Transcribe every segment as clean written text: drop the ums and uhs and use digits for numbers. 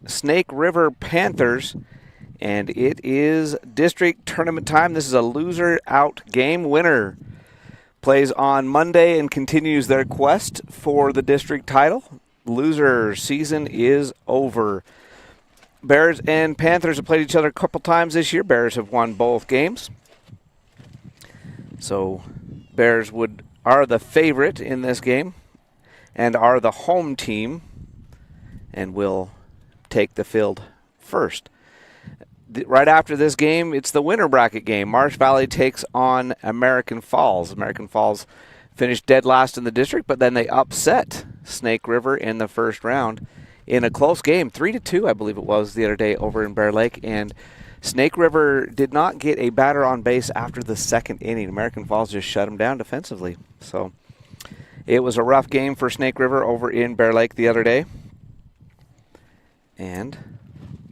Snake River Panthers, and it is district tournament time. This is a loser out game. Winner plays on Monday and continues their quest for the district title. Loser season is over. Bears and Panthers have played each other a couple times this year. Bears have won both games. So Bears are the favorite in this game and are the home team and will take the field first. Right after this game, it's the winter bracket game. Marsh Valley takes on American Falls. American Falls finished dead last in the district, but then they upset Snake River in the first round in a close game, 3-2, I believe it was, the other day over in Bear Lake. And Snake River did not get a batter on base after the second inning. American Falls just shut them down defensively. So it was a rough game for Snake River over in Bear Lake the other day. And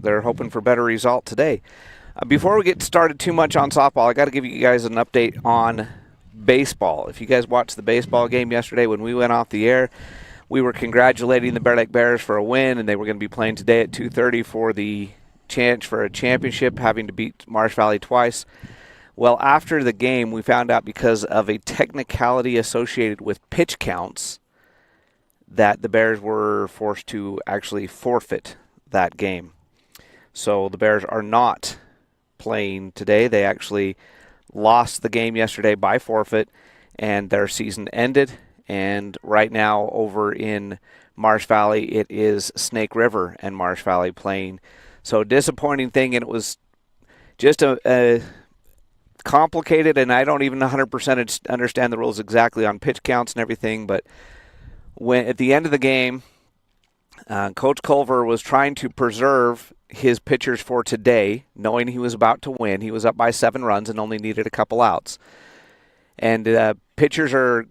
they're hoping for a better result today. Before we get started too much on softball, I got to give you guys an update on baseball. If you guys watched the baseball game yesterday when we went off the air, we were congratulating the Bear Lake Bears for a win, and they were going to be playing today at 2:30 for the chance for a championship, having to beat Marsh Valley twice. Well, after the game, we found out because of a technicality associated with pitch counts that the Bears were forced to actually forfeit that game. So the Bears are not playing today. They actually lost the game yesterday by forfeit, and their season ended. And right now over in Marsh Valley, it is Snake River and Marsh Valley playing. So disappointing thing, and it was just a complicated, and I don't even 100% understand the rules exactly on pitch counts and everything, but when at the end of the game, Coach Culver was trying to preserve his pitchers for today, knowing he was about to win. He was up by 7 runs and only needed a couple outs. And pitchers are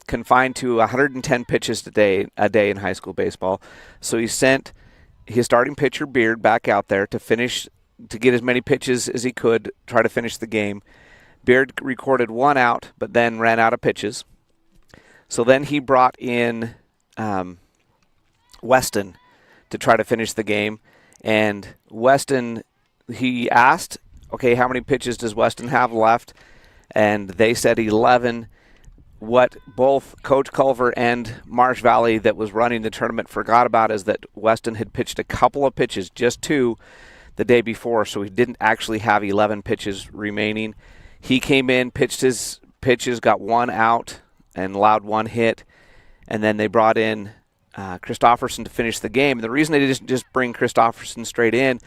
confined to 110 pitches a day in high school baseball. So he sent his starting pitcher, Beard, back out there to get as many pitches as he could, try to finish the game. Beard recorded 1 out, but then ran out of pitches. So then he brought in Weston to try to finish the game. And Weston, he asked, okay, how many pitches does Weston have left? And they said 11. What both Coach Culver and Marsh Valley that was running the tournament forgot about is that Weston had pitched a couple of pitches, just 2, the day before, so he didn't actually have 11 pitches remaining. He came in, pitched his pitches, got 1 out, and allowed 1 hit, and then they brought in Christofferson to finish the game. And the reason they didn't just bring Christofferson straight in,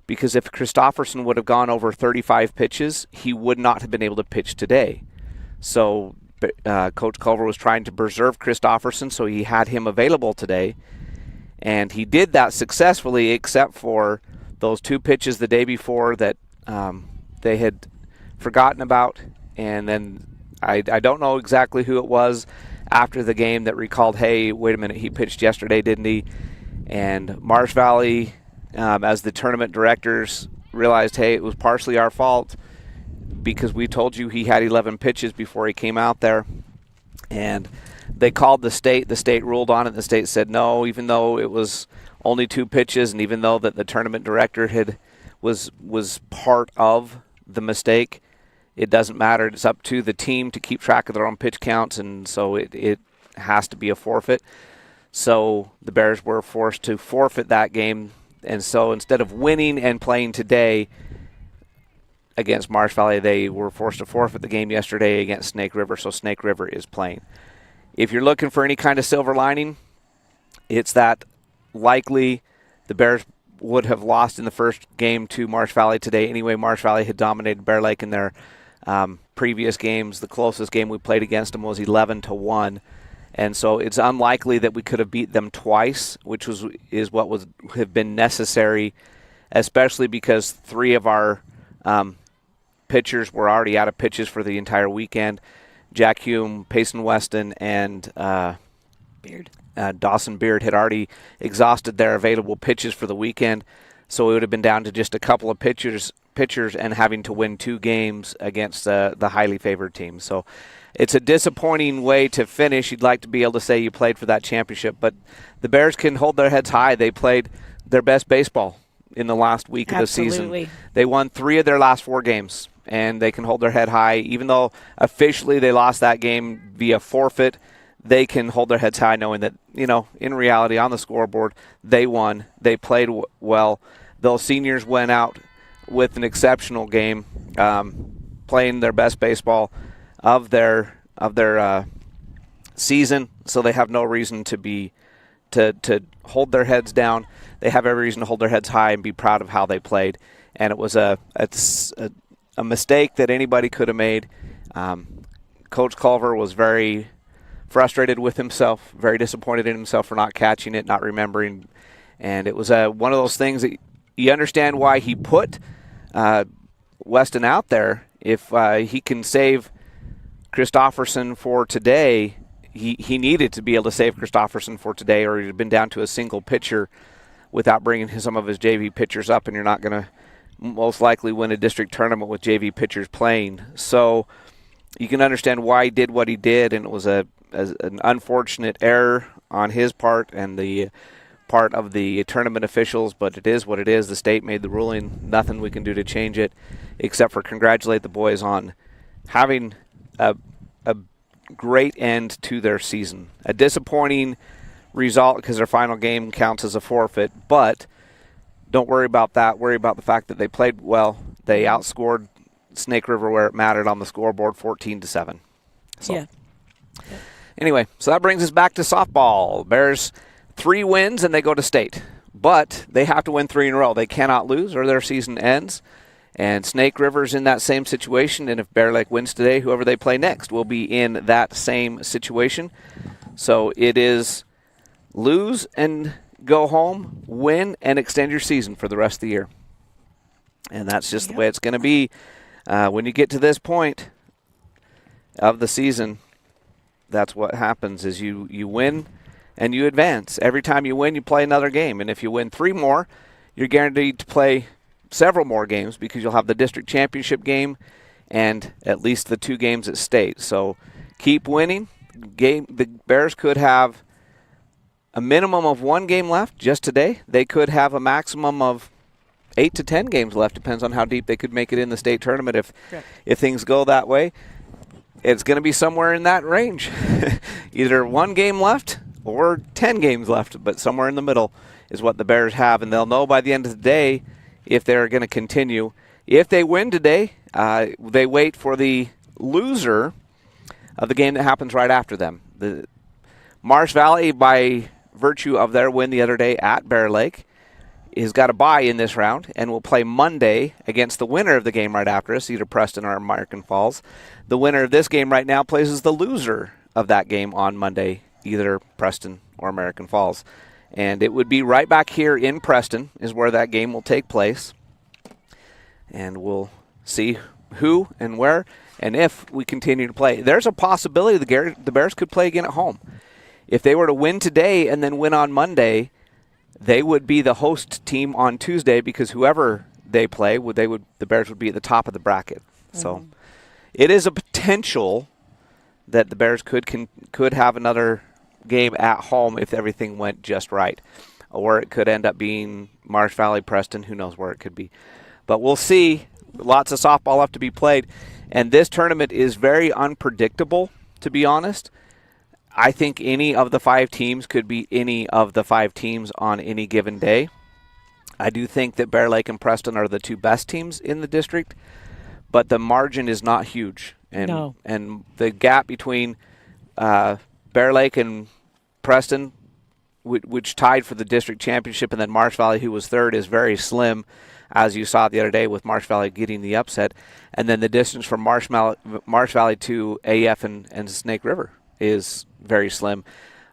because if Christofferson would have gone over 35 pitches, he would not have been able to pitch today. So Coach Culver was trying to preserve Christofferson, so he had him available today, and he did that successfully, except for those 2 pitches the day before that they had forgotten about. And then I don't know exactly who it was after the game that recalled, hey, wait a minute, he pitched yesterday, didn't he? And Marsh Valley, as the tournament directors, realized, hey, it was partially our fault because we told you he had 11 pitches before he came out there. And they called the state. The state ruled on it. The state said no, even though it was only 2 pitches, and even though that the tournament director was part of the mistake, it doesn't matter. It's up to the team to keep track of their own pitch counts, and so it has to be a forfeit. So the Bears were forced to forfeit that game, and so instead of winning and playing today against Marsh Valley, they were forced to forfeit the game yesterday against Snake River, so Snake River is playing. If you're looking for any kind of silver lining, it's that likely the Bears would have lost in the first game to Marsh Valley today. Anyway, Marsh Valley had dominated Bear Lake in their previous games. The closest game we played against them was 11-1. And so it's unlikely that we could have beat them twice, which is what would have been necessary, especially because 3 of our pitchers were already out of pitches for the entire weekend. Jack Hume, Payson Weston, and Dawson Beard had already exhausted their available pitches for the weekend, so it would have been down to just a couple of pitchers pitchers and having to win 2 games against the highly favored team. So it's a disappointing way to finish. You'd like to be able to say you played for that championship, but the Bears can hold their heads high. They played their best baseball in the last week of the season. They won 3 of their last 4 games, and they can hold their head high. Even though officially they lost that game via forfeit, they can hold their heads high knowing that, in reality, on the scoreboard, they won. They played well. Those seniors went out with an exceptional game, playing their best baseball of their season, so they have no reason to hold their heads down. They have every reason to hold their heads high and be proud of how they played. And it was a mistake that anybody could have made. Coach Culver was very frustrated with himself, very disappointed in himself for not catching it, not remembering. And it was one of those things that you understand why he put Weston out there. If he can save Christofferson for today, he needed to be able to save Christofferson for today, or he'd have been down to a single pitcher without bringing some of his JV pitchers up, and you're not going to most likely win a district tournament with JV pitchers playing. So you can understand why he did what he did, and it was an unfortunate error on his part and the part of the tournament officials, but it is what it is. The state made the ruling. Nothing we can do to change it except for congratulate the boys on having a great end to their season. A disappointing result because their final game counts as a forfeit, but don't worry about that. Worry about the fact that they played well. They outscored Snake River where it mattered on the scoreboard, 14-7. So. Yeah. Anyway, so that brings us back to softball. Bears 3 wins and they go to state, but they have to win 3 in a row. They cannot lose or their season ends. And Snake River's in that same situation, and if Bear Lake wins today, whoever they play next will be in that same situation. So it is lose and go home, win, and extend your season for the rest of the year. And that's just the way it's going to be. When you get to this point of the season, that's what happens is you win and you advance. Every time you win, you play another game. And if you win 3 more, you're guaranteed to play several more games because you'll have the district championship game and at least the 2 games at state. So keep winning. The Bears could have a minimum of 1 game left just today. They could have a maximum of 8 to 10 games left. Depends on how deep they could make it in the state tournament if things go that way. It's going to be somewhere in that range. Either 1 game left or 10 games left, but somewhere in the middle is what the Bears have, and they'll know by the end of the day if they're going to continue. If they win today, they wait for the loser of the game that happens right after them. The Marsh Valley, by virtue of their win the other day at Bear Lake, has got a bye in this round and will play Monday against the winner of the game right after us, either Preston or American Falls. The winner of this game right now plays as the loser of that game on Monday, either Preston or American Falls. And it would be right back here in Preston is where that game will take place. And we'll see who and where and if we continue to play. There's a possibility the Bears could play again at home. If they were to win today and then win on Monday, they would be the host team on Tuesday because whoever they play, the Bears would be at the top of the bracket. Mm-hmm. So it is a potential that the Bears could have another game at home if everything went just right. Or it could end up being Marsh Valley, Preston. Who knows where it could be. But we'll see. Lots of softball left to be played. And this tournament is very unpredictable, to be honest. I think any of the 5 teams could be any of the 5 teams on any given day. I do think that Bear Lake and Preston are the 2 best teams in the district, but the margin is not huge. And the gap between Bear Lake and Preston, which tied for the district championship, and then Marsh Valley, who was 3rd, is very slim, as you saw the other day with Marsh Valley getting the upset. And then the distance from Marsh Valley to AF and Snake River is very slim.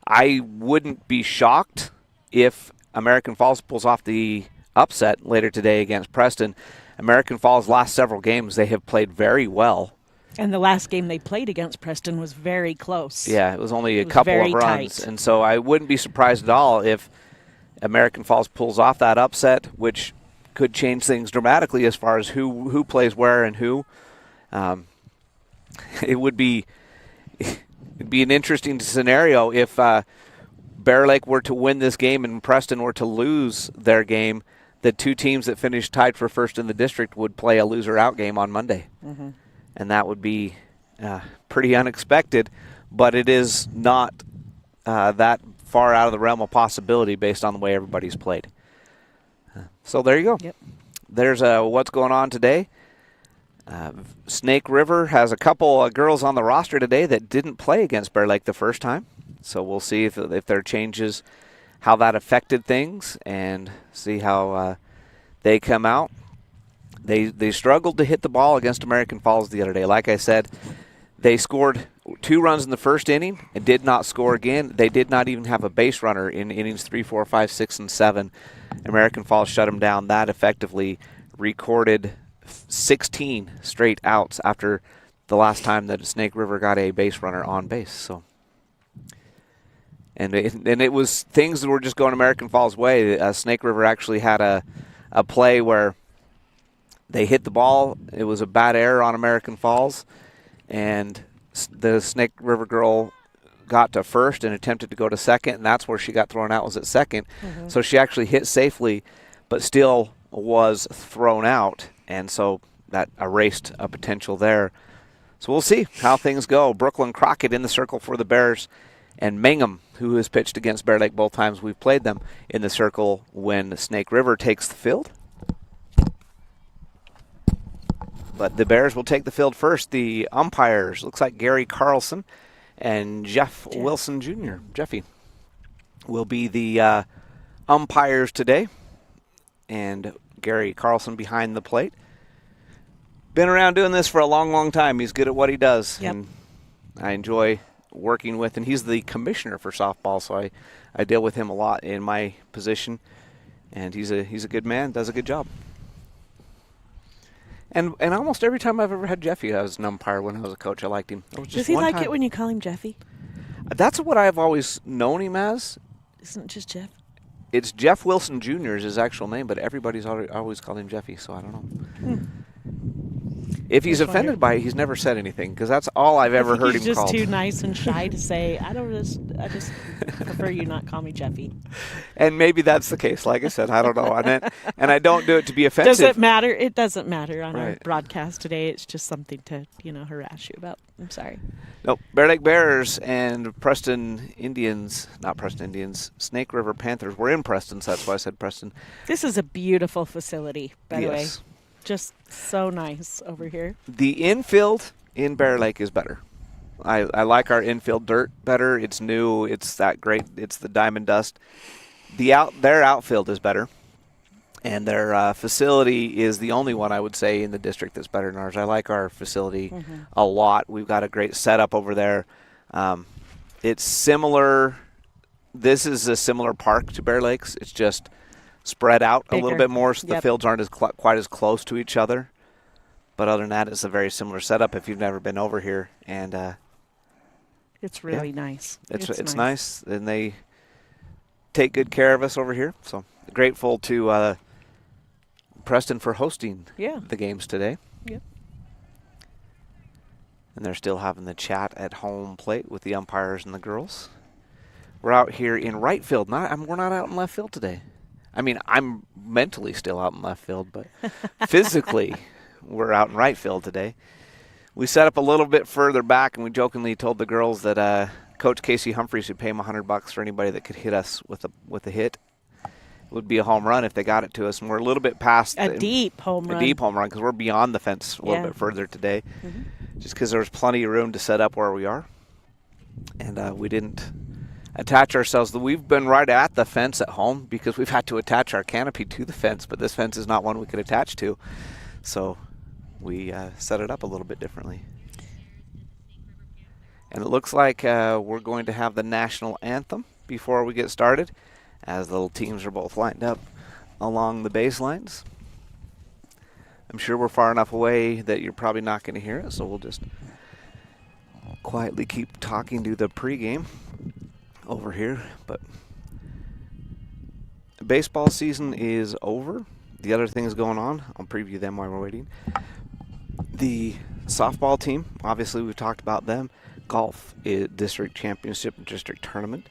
I wouldn't be shocked if American Falls pulls off the upset later today against Preston. American Falls' last several games, they have played very well. And the last game they played against Preston was very close. Yeah, it was only a couple of runs. Tight. And so I wouldn't be surprised at all if American Falls pulls off that upset, which could change things dramatically as far as who plays where and who. It would be it'd be an interesting scenario if Bear Lake were to win this game and Preston were to lose their game. The two teams that finished tied for first in the district would play a loser-out game on Monday. Mm-hmm. And that would be pretty unexpected, but it is not that far out of the realm of possibility based on the way everybody's played. So there you go. Yep. There's what's going on today. Snake River has a couple of girls on the roster today that didn't play against Bear Lake the first time. So we'll see if there are changes, how that affected things, and see how they come out. They struggled to hit the ball against American Falls the other day. Like I said, they scored 2 runs in the first inning and did not score again. They did not even have a base runner in innings 3, 4, 5, 6, and 7. American Falls shut them down that effectively, recorded 16 straight outs after the last time that Snake River got a base runner on base. So, and it was things that were just going American Falls' way. Snake River actually had a play where they hit the ball. It was a bad error on American Falls, and the Snake River girl got to first and attempted to go to second, and that's where she got thrown out, was at second. Mm-hmm. So she actually hit safely, but still was thrown out, and so that erased a potential there. So we'll see how things go. Brooklyn Crockett in the circle for the Bears, and Mangum, who has pitched against Bear Lake both times we've played them, in the circle when Snake River takes the field. But the Bears will take the field first. The umpires, looks like Gary Carlson and Jeff Wilson Jr., Jeffy, will be the umpires today. And Gary Carlson behind the plate. Been around doing this for a long, long time. He's good at what he does. Yep. And I enjoy working with, and he's the commissioner for softball, so I deal with him a lot in my position. And he's a good man, does a good job. And almost every time I've ever had Jeffy as an umpire when I was a coach, I liked him. Does he like it when you call him Jeffy? That's what I've always known him as. Isn't it just Jeff? It's Jeff Wilson Jr. is his actual name, but everybody's always called him Jeffy, so I don't know. If he's offended by it, he's never said anything, because that's all I've ever heard him called. He's just too nice and shy to say, I just prefer you not call me Jeffy. And maybe that's the case. Like I said, I don't know. And I don't do it to be offensive. Does it matter? It doesn't matter on our broadcast today. It's just something to, harass you about. I'm sorry. Nope. Bear Lake Bears and Preston Indians, not Preston Indians, Snake River Panthers. We're in Preston, so that's why I said Preston. This is a beautiful facility, by the way. Just so nice over here. The infield in Bear Lake is better. I like our infield dirt better. It's new. It's that great. It's the diamond dust. Their outfield is better, and their facility is the only one I would say in the district that's better than ours. I like our facility a lot. We've got a great setup over there. It's similar. This is a similar park to Bear Lakes. It's just spread out bigger, a little bit more, so the fields aren't quite as close to each other. But other than that, it's a very similar setup if you've never been over here. And it's really nice. It's nice, and they take good care of us over here. So grateful to Preston for hosting the games today. Yep. And they're still having the chat at home plate with the umpires and the girls. We're out here in right field. We're not out in left field today. I mean, I'm mentally still out in left field, but physically we're out in right field today. We set up a little bit further back, and we jokingly told the girls that Coach Casey Humphreys would pay them $100 for anybody that could hit us with a hit. It would be a home run if they got it to us, and we're a little bit past a deep home run because we're beyond the fence a little bit further today, just because there was plenty of room to set up where we are, and we didn't attach ourselves. We've been right at the fence at home because we've had to attach our canopy to the fence, but this fence is not one we could attach to, so we set it up a little bit differently. And it looks like we're going to have the national anthem before we get started, as the little teams are both lined up along the baselines. I'm sure we're far enough away that you're probably not going to hear it, so we'll just quietly keep talking to the pregame over here. But baseball season is over. the other things going on, I'll preview them while we're waiting. The softball team, obviously we've talked about them. Golf district championship district tournament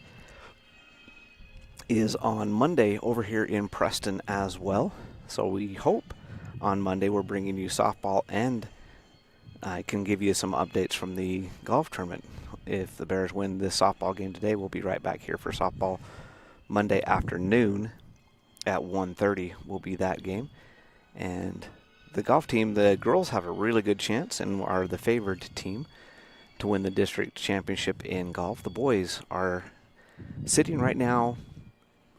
is on Monday over here in Preston as well. So we hope on Monday we're bringing you softball, and I can give you some updates from the golf tournament. If the Bears win this softball game today, we'll be right back here for softball Monday afternoon at 1:30 will be that game. And the golf team, the girls have a really good chance and are the favored team to win the district championship in golf. The boys are sitting right now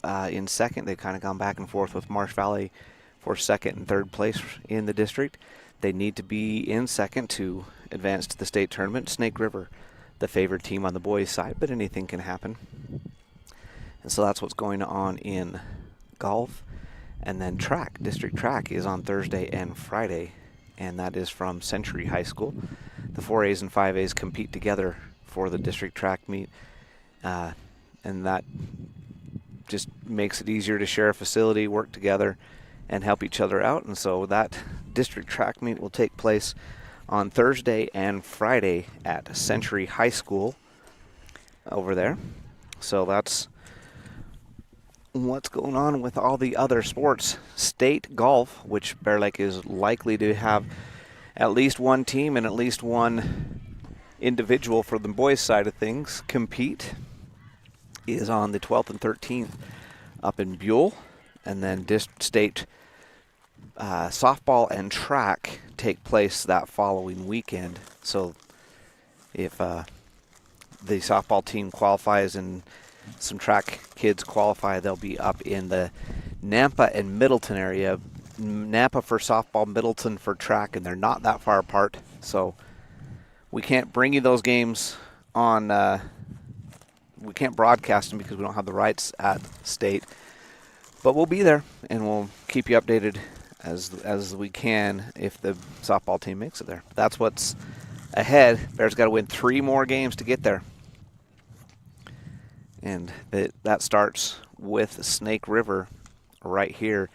in second. They've kind of gone back and forth with Marsh Valley for second and third place in the district. They need to be in second to advance to the state tournament. Snake River, the favored team on the boys' side, but anything can happen. And so that's what's going on in golf. And then track, district track is on Thursday and Friday, and that is from Century High School. The 4As and 5As compete together for the district track meet, and that just makes it easier to share a facility, work together, and help each other out. And so that district track meet will take place on Thursday and Friday at Century High School over there. So that's what's going on with all the other sports. State golf, which Bear Lake is likely to have at least one team and at least one individual for the boys' side of things compete, is on the 12th and 13th up in Buell. And then state softball and track take place that following weekend. So if the softball team qualifies and some track kids qualify, they'll be up in the Nampa and Middleton area. Nampa for softball, Middleton for track, and they're not that far apart. So we can't bring you those games on, we can't broadcast them because we don't have the rights at state. But we'll be there, and we'll keep you updated as we can if the softball team makes it there. That's what's ahead. Bears got to win 3 more games to get there. And that starts with Snake River right here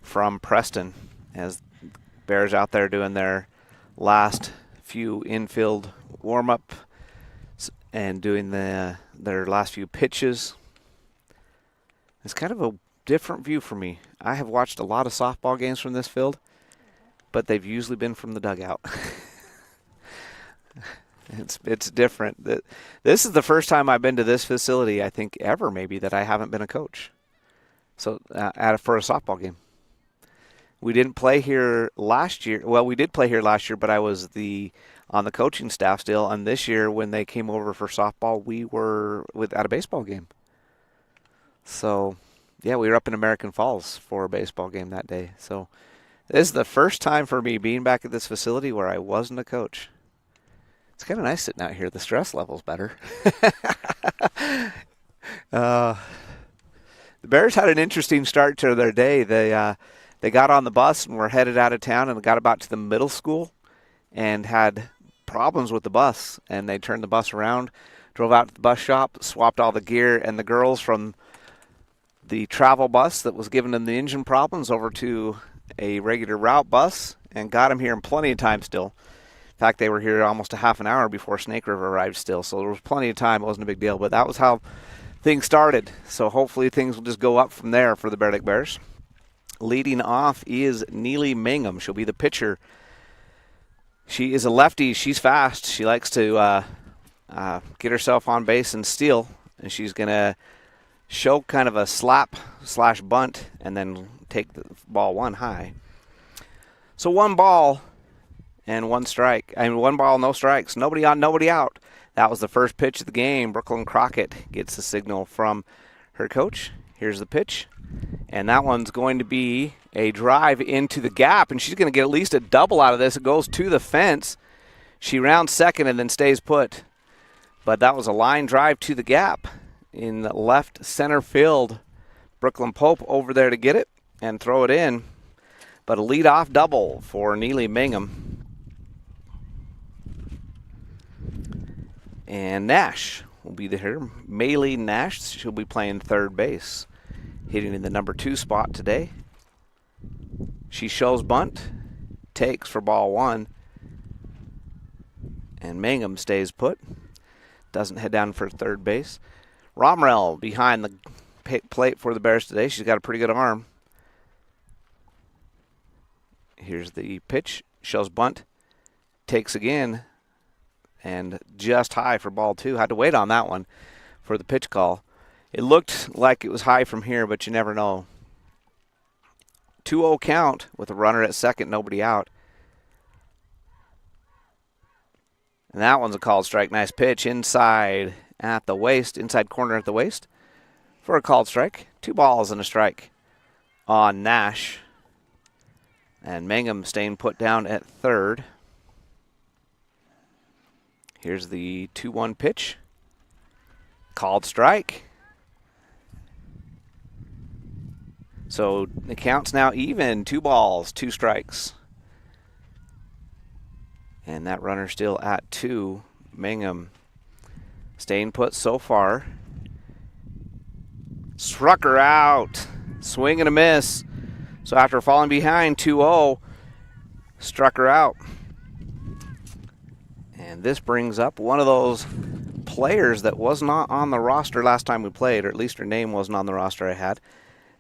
from Preston, as Bears out there doing their last few infield warm-up and doing their last few pitches. It's kind of a different view for me. I have watched a lot of softball games from this field, but they've usually been from the dugout. It's different. This is the first time I've been to this facility, I think, ever maybe, that I haven't been a coach. So for a softball game. We didn't play here last year. Well, we did play here last year, but I was on the coaching staff still. And this year, when they came over for softball, we were at a baseball game. So, yeah, we were up in American Falls for a baseball game that day. So this is the first time for me being back at this facility where I wasn't a coach. It's kind of nice sitting out here. The stress level's better. The Bears had an interesting start to their day. They got on the bus and were headed out of town and got about to the middle school and had problems with the bus. And they turned the bus around, drove out to the bus shop, swapped all the gear, and the girls from the travel bus that was giving them the engine problems over to a regular route bus and got them here in plenty of time still. In fact, they were here almost a half an hour before Snake River arrived still, so there was plenty of time. It wasn't a big deal, but that was how things started. So hopefully things will just go up from there for the Bear Lake Bears. Leading off is Neely Mangum. She'll be the pitcher. She is a lefty. She's fast. She likes to get herself on base and steal, and she's going to show kind of a slap/bunt and then take the ball one high. So 1 ball and 1 strike. 1 ball, no strikes. Nobody on, nobody out. That was the first pitch of the game. Brooklyn Crockett gets the signal from her coach. Here's the pitch. And that one's going to be a drive into the gap, and she's going to get at least a double out of this. It goes to the fence. She rounds second and then stays put. But that was a line drive to the gap in the left center field. Brooklyn Pope over there to get it and throw it in. But a leadoff double for Neely Mangum. And Nash will be there. Maylee Nash, she'll be playing third base, hitting in the number 2 spot today. She shows bunt, takes for ball 1, and Mangum stays put. Doesn't head down for third base. Romrell behind the plate for the Bears today. She's got a pretty good arm. Here's the pitch. Shows bunt, takes again, and just high for ball 2. Had to wait on that one for the pitch call. It looked like it was high from here, but you never know. 2-0 count with a runner at second, nobody out. And that one's a called strike. Nice pitch inside at the waist, inside corner at the waist for a called strike. 2 balls and a strike on Nash. And Mangum staying put down at third. Here's the 2-1 pitch. Called strike. So the count's now even. 2 balls, 2 strikes. And that runner still at 2. Mangum staying put so far. Struck her out. Swing and a miss. So after falling behind 2-0, struck her out. And this brings up one of those players that was not on the roster last time we played, or at least her name wasn't on the roster I had.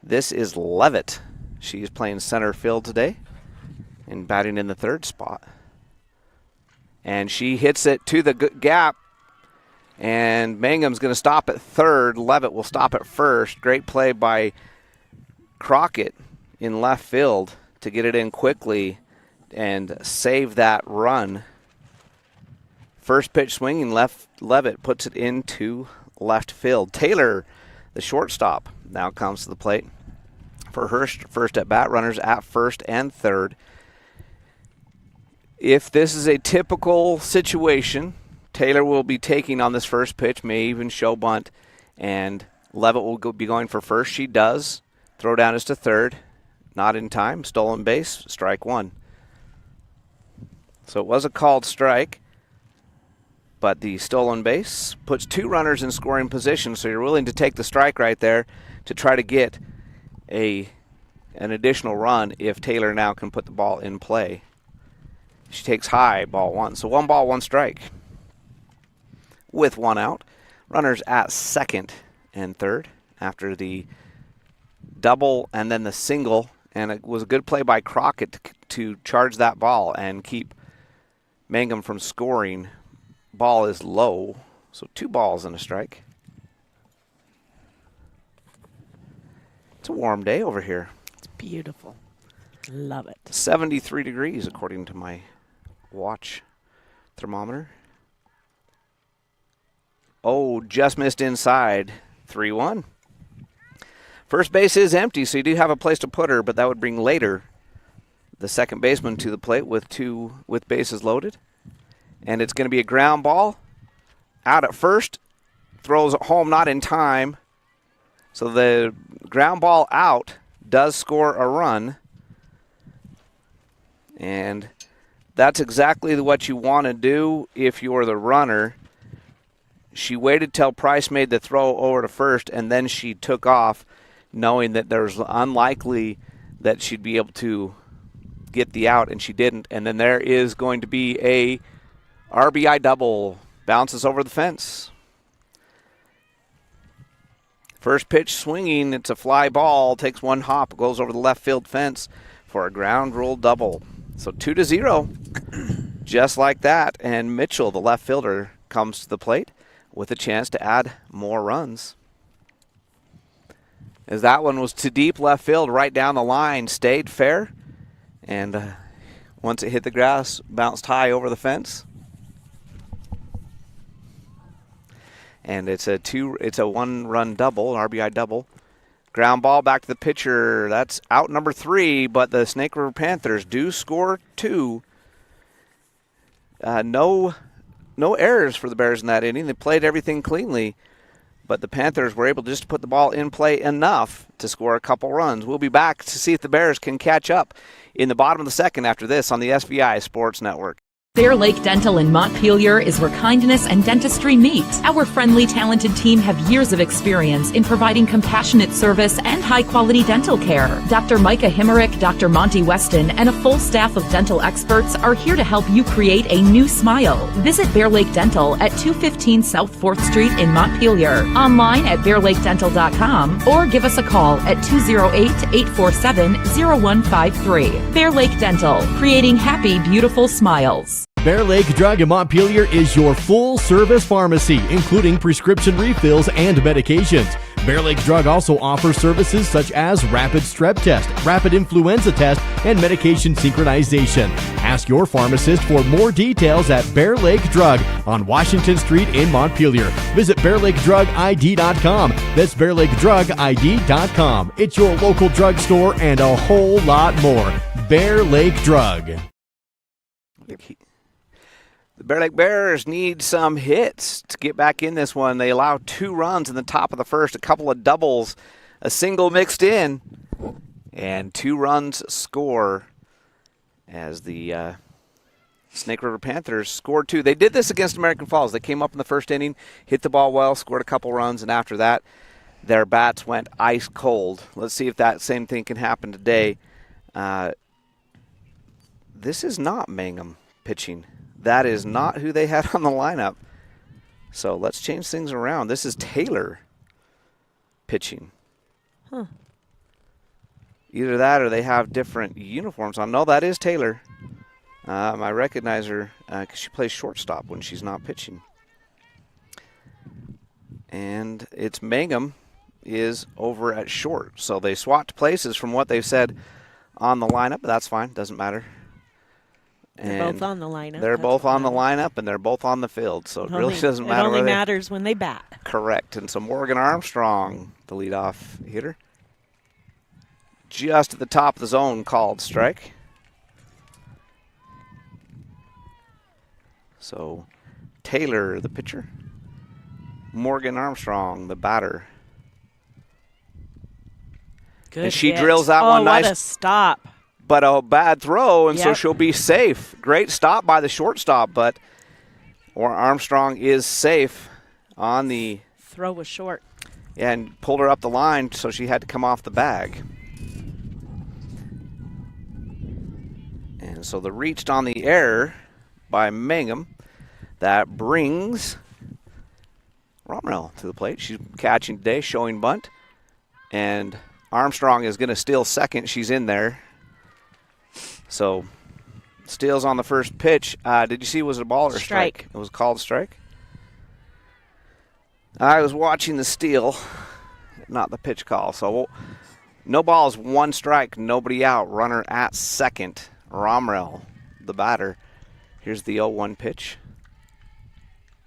This is Levitt. She's playing center field today and batting in the third spot. And she hits it to the gap. And Mangum's going to stop at third. Levitt will stop at first. Great play by Crockett in left field to get it in quickly and save that run. First pitch swinging, Levitt puts it into left field. Taylor, the shortstop, now comes to the plate for her first at bat. Runners at first and third. If this is a typical situation, Taylor will be taking on this first pitch, may even show bunt, and Levitt will be going for first. She does. Throw down is to third. Not in time. Stolen base. Strike 1. So it was a called strike, but the stolen base puts 2 runners in scoring position, so you're willing to take the strike right there to try to get an additional run if Taylor now can put the ball in play. She takes high, ball 1. So 1 ball, 1 strike. With 1 out. Runners at second and third after the double and then the single. And it was a good play by Crockett to charge that ball and keep Mangum from scoring. Ball is low, so 2 balls and a strike. It's a warm day over here. It's beautiful. Love it. 73 degrees according to my watch thermometer. Oh, just missed inside. 3-1. First base is empty, so you do have a place to put her, but that would bring later the second baseman to the plate with bases loaded. And it's going to be a ground ball. Out at first. Throws it home, not in time. So the ground ball out does score a run. And that's exactly what you want to do if you're the runner. She waited till Price made the throw over to first, and then she took off, knowing that there's unlikely that she'd be able to get the out, and she didn't. And then there is going to be a RBI double. Bounces over the fence. First pitch swinging. It's a fly ball. Takes 1 hop. Goes over the left field fence for a ground rule double. So 2-0. Just like that. And Mitchell, the left fielder, comes to the plate with a chance to add more runs. As that one was to deep left field, right down the line, stayed fair. And once it hit the grass, bounced high over the fence. And it's a 1-run double, an RBI double. Ground ball back to the pitcher. That's out number 3, but the Snake River Panthers do score 2. No errors for the Bears in that inning. They played everything cleanly, but the Panthers were able to just put the ball in play enough to score a couple runs. We'll be back to see if the Bears can catch up in the bottom of the second after this on the SVI Sports Network. Bear Lake Dental in Montpelier is where kindness and dentistry meet. Our friendly, talented team have years of experience in providing compassionate service and high-quality dental care. Dr. Micah Himmerick, Dr. Monty Weston, and a full staff of dental experts are here to help you create a new smile. Visit Bear Lake Dental at 215 South 4th Street in Montpelier, online at bearlakedental.com, or give us a call at 208-847-0153. Bear Lake Dental, creating happy, beautiful smiles. Bear Lake Drug in Montpelier is your full-service pharmacy, including prescription refills and medications. Bear Lake Drug also offers services such as rapid strep test, rapid influenza test, and medication synchronization. Ask your pharmacist for more details at Bear Lake Drug on Washington Street in Montpelier. Visit BearLakeDrugID.com. That's BearLakeDrugID.com. It's your local drugstore and a whole lot more. Bear Lake Drug. The Bear Lake Bears need some hits to get back in this one. They allow 2 runs in the top of the first, a couple of doubles, a single mixed in, and 2 runs score as the Snake River Panthers scored 2. They did this against American Falls. They came up in the first inning, hit the ball well, scored a couple runs, and after that, their bats went ice cold. Let's see if that same thing can happen today. This is not Mangum pitching. That is not who they had on the lineup. So let's change things around. This is Taylor pitching. Huh. Either that or they have different uniforms on. No, that is Taylor. I recognize her because she plays shortstop when she's not pitching. And it's Mangum is over at short. So they swapped places from what they've said on the lineup, but that's fine. Doesn't matter. They're both on the lineup. They're both on the lineup, and they're both on the field, so it really doesn't matter. It only matters when they bat. Correct. And so Morgan Armstrong, the leadoff hitter, just at the top of the zone, called strike. So Taylor, the pitcher, Morgan Armstrong, the batter. Good and she hit. drills that one nice. What a stop. But a bad throw, and so she'll be safe. Great stop by the shortstop, but Armstrong is safe on the throw was short. Yeah, and pulled her up the line, so she had to come off the bag. And so the reached on the error by Mangum. That brings Romrell to the plate. She's catching today, showing bunt. And Armstrong is going to steal second. She's in there. So, steals on the first pitch. Did you see, was it a ball or a strike? It was called strike. I was watching the steal, not the pitch call. So, no balls, 1 strike, nobody out. Runner at second. Romrell, the batter. Here's the 0-1 pitch.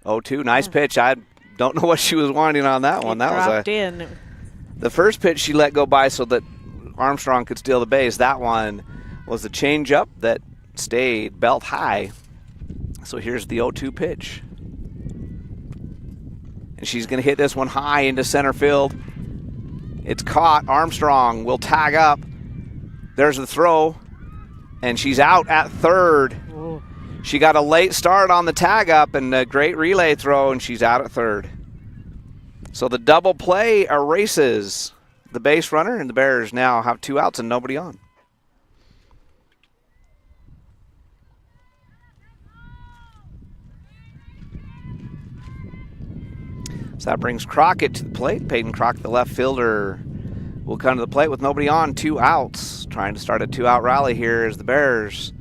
0-2, nice pitch. I don't know what she was wanting on that one. That was in. The first pitch she let go by so that Armstrong could steal the base. That one was the changeup that stayed belt high. So here's the 0-2 pitch. And she's going to hit this one high into center field. It's caught. Armstrong will tag up. There's the throw. And she's out at third. Ooh. She got a late start on the tag up and a great relay throw, and she's out at third. So the double play erases the base runner, and the Bears now have 2 outs and nobody on. So that brings Crockett to the plate. Peyton Crockett, the left fielder, will come to the plate with nobody on, 2 outs. Trying to start a 2-out rally here as the Bears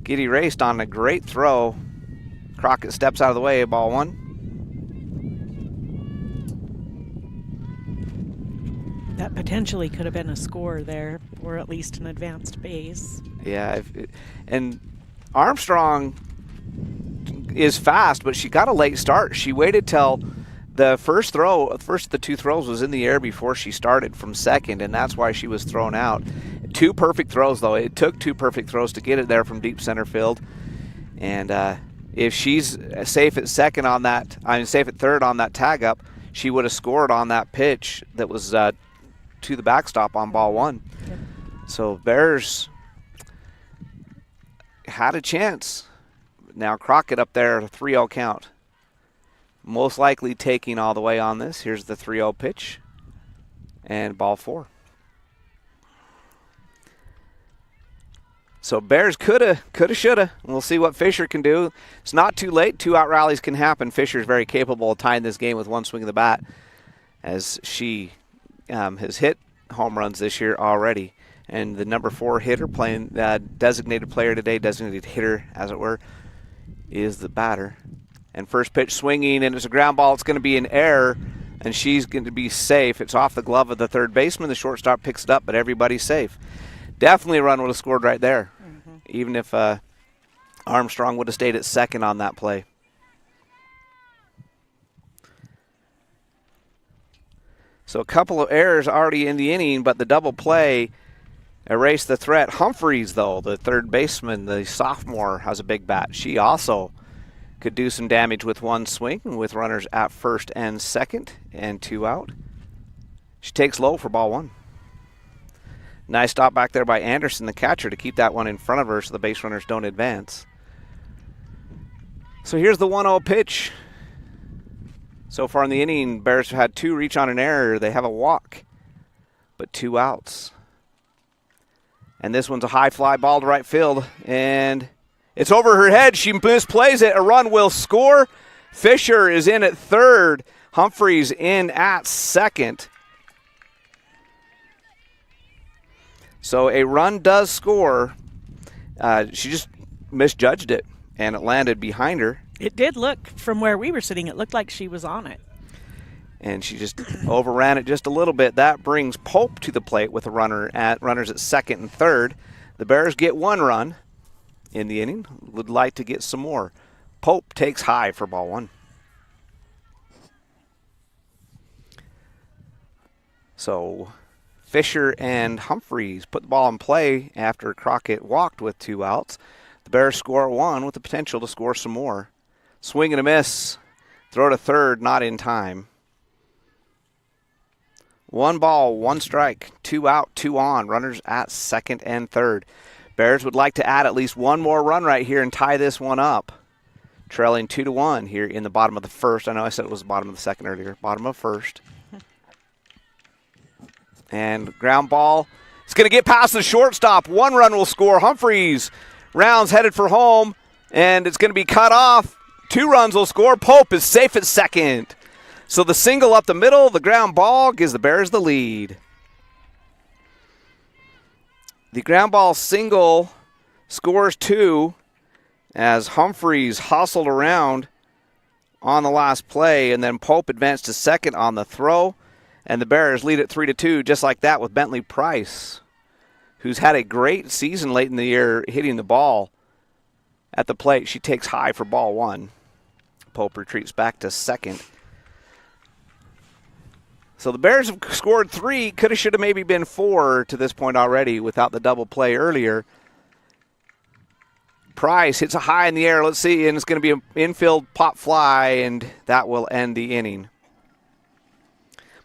get erased on a great throw. Crockett steps out of the way, ball 1. That potentially could have been a score there, or at least an advanced base. Yeah, and Armstrong is fast, but she got a late start. She waited till the first of the 2 throws was in the air before she started from second, and that's why she was thrown out. 2 perfect throws, though. It took 2 perfect throws to get it there from deep center field. And if she's safe at second on that, safe at third on that tag up, she would have scored on that pitch that was to the backstop on ball 1. So Bears had a chance Now Crockett up there, a 3-0 count. Most likely taking all the way on this. Here's the 3-0 pitch. And ball 4. So Bears coulda, shoulda. We'll see what Fisher can do. It's not too late. 2-out rallies can happen. Fisher's very capable of tying this game with one swing of the bat, as she has hit home runs this year already. And the number 4 hitter playing designated player today, designated hitter as it were, is the batter. And first pitch swinging, and it's a ground ball. It's going to be an error, and she's going to be safe. It's off the glove of the third baseman. The shortstop picks it up, but everybody's safe. Definitely a run would have scored right there, even if Armstrong would have stayed at second on that play. So a couple of errors already in the inning, but the double play erased the threat. Humphreys, though, the third baseman, the sophomore, has a big bat. She also could do some damage with one swing, with runners at first and second and 2 out. She takes low for ball 1. Nice stop back there by Anderson, the catcher, to keep that one in front of her so the base runners don't advance. So here's the 1-0 pitch. So far in the inning, Bears have had 2 reach on an error. They have a walk, but 2 outs. And this one's a high fly ball to right field, and it's over her head. She misplays it. A run will score. Fisher is in at third. Humphreys in at second. So a run does score. She just misjudged it, and it landed behind her. It did look, from where we were sitting, it looked like she was on it. And she just overran it just a little bit. That brings Pope to the plate with a runners at second and third. The Bears get 1 run in the inning. Would like to get some more. Pope takes high for ball 1. So Fisher and Humphreys put the ball in play after Crockett walked with 2 outs. The Bears score 1 with the potential to score some more. Swing and a miss. Throw to third, not in time. 1 ball, 1 strike, 2 out, 2 on. Runners at second and third. Bears would like to add at least 1 more run right here and tie this one up. Trailing 2-1 here in the bottom of the first. I know I said it was the bottom of the second earlier. Bottom of first. And ground ball. It's going to get past the shortstop. 1 run will score. Humphreys rounds headed for home, and it's going to be cut off. 2 runs will score. Pope is safe at second. So the single up the middle, the ground ball, gives the Bears the lead. The ground ball single scores 2 as Humphreys hustled around on the last play, and then Pope advanced to second on the throw. And the Bears lead it 3-2, just like that, with Bentley Price, who's had a great season late in the year hitting the ball at the plate. She takes high for ball 1. Pope retreats back to second. So the Bears have scored 3. Coulda, shoulda, maybe been 4 to this point already without the double play earlier. Price hits a high in the air. Let's see, and it's going to be an infield pop fly, and that will end the inning.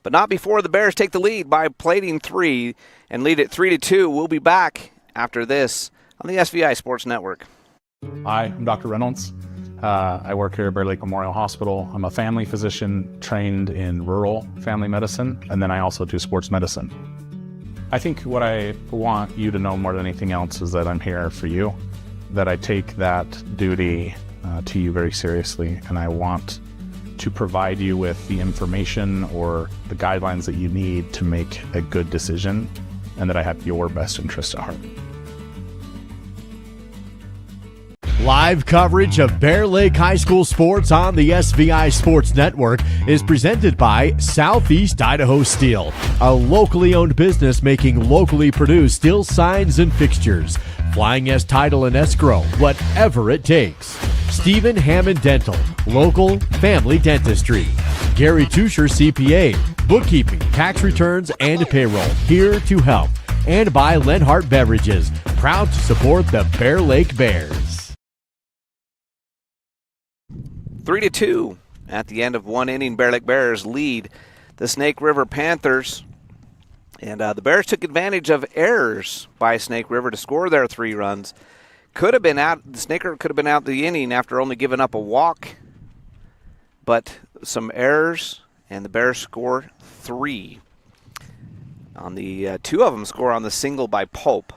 But not before the Bears take the lead by plating 3 and lead it 3-2. We'll be back after this on the SVI Sports Network. Hi, I'm Dr. Reynolds. I work here at Bear Lake Memorial Hospital. I'm a family physician trained in rural family medicine, and then I also do sports medicine. I think what I want you to know more than anything else is that I'm here for you, that I take that duty to you very seriously, and I want to provide you with the information or the guidelines that you need to make a good decision, and that I have your best interest at heart. Live coverage of Bear Lake High School sports on the SVI Sports Network is presented by Southeast Idaho Steel, a locally owned business making locally produced steel signs and fixtures. Flying S title and escrow, whatever it takes. Stephen Hammond Dental, local family dentistry. Gary Tusher CPA, bookkeeping, tax returns, and payroll, here to help. And by Lenhart Beverages, proud to support the Bear Lake Bears. 3-2 at the end of 1 inning. Bear Lake Bears lead the Snake River Panthers. And the Bears took advantage of errors by Snake River to score their 3 runs. could have been out. The Snake River could have been out the inning after only giving up a walk, but some errors, and the Bears score 3. On the 2 of them score on the single by Pope.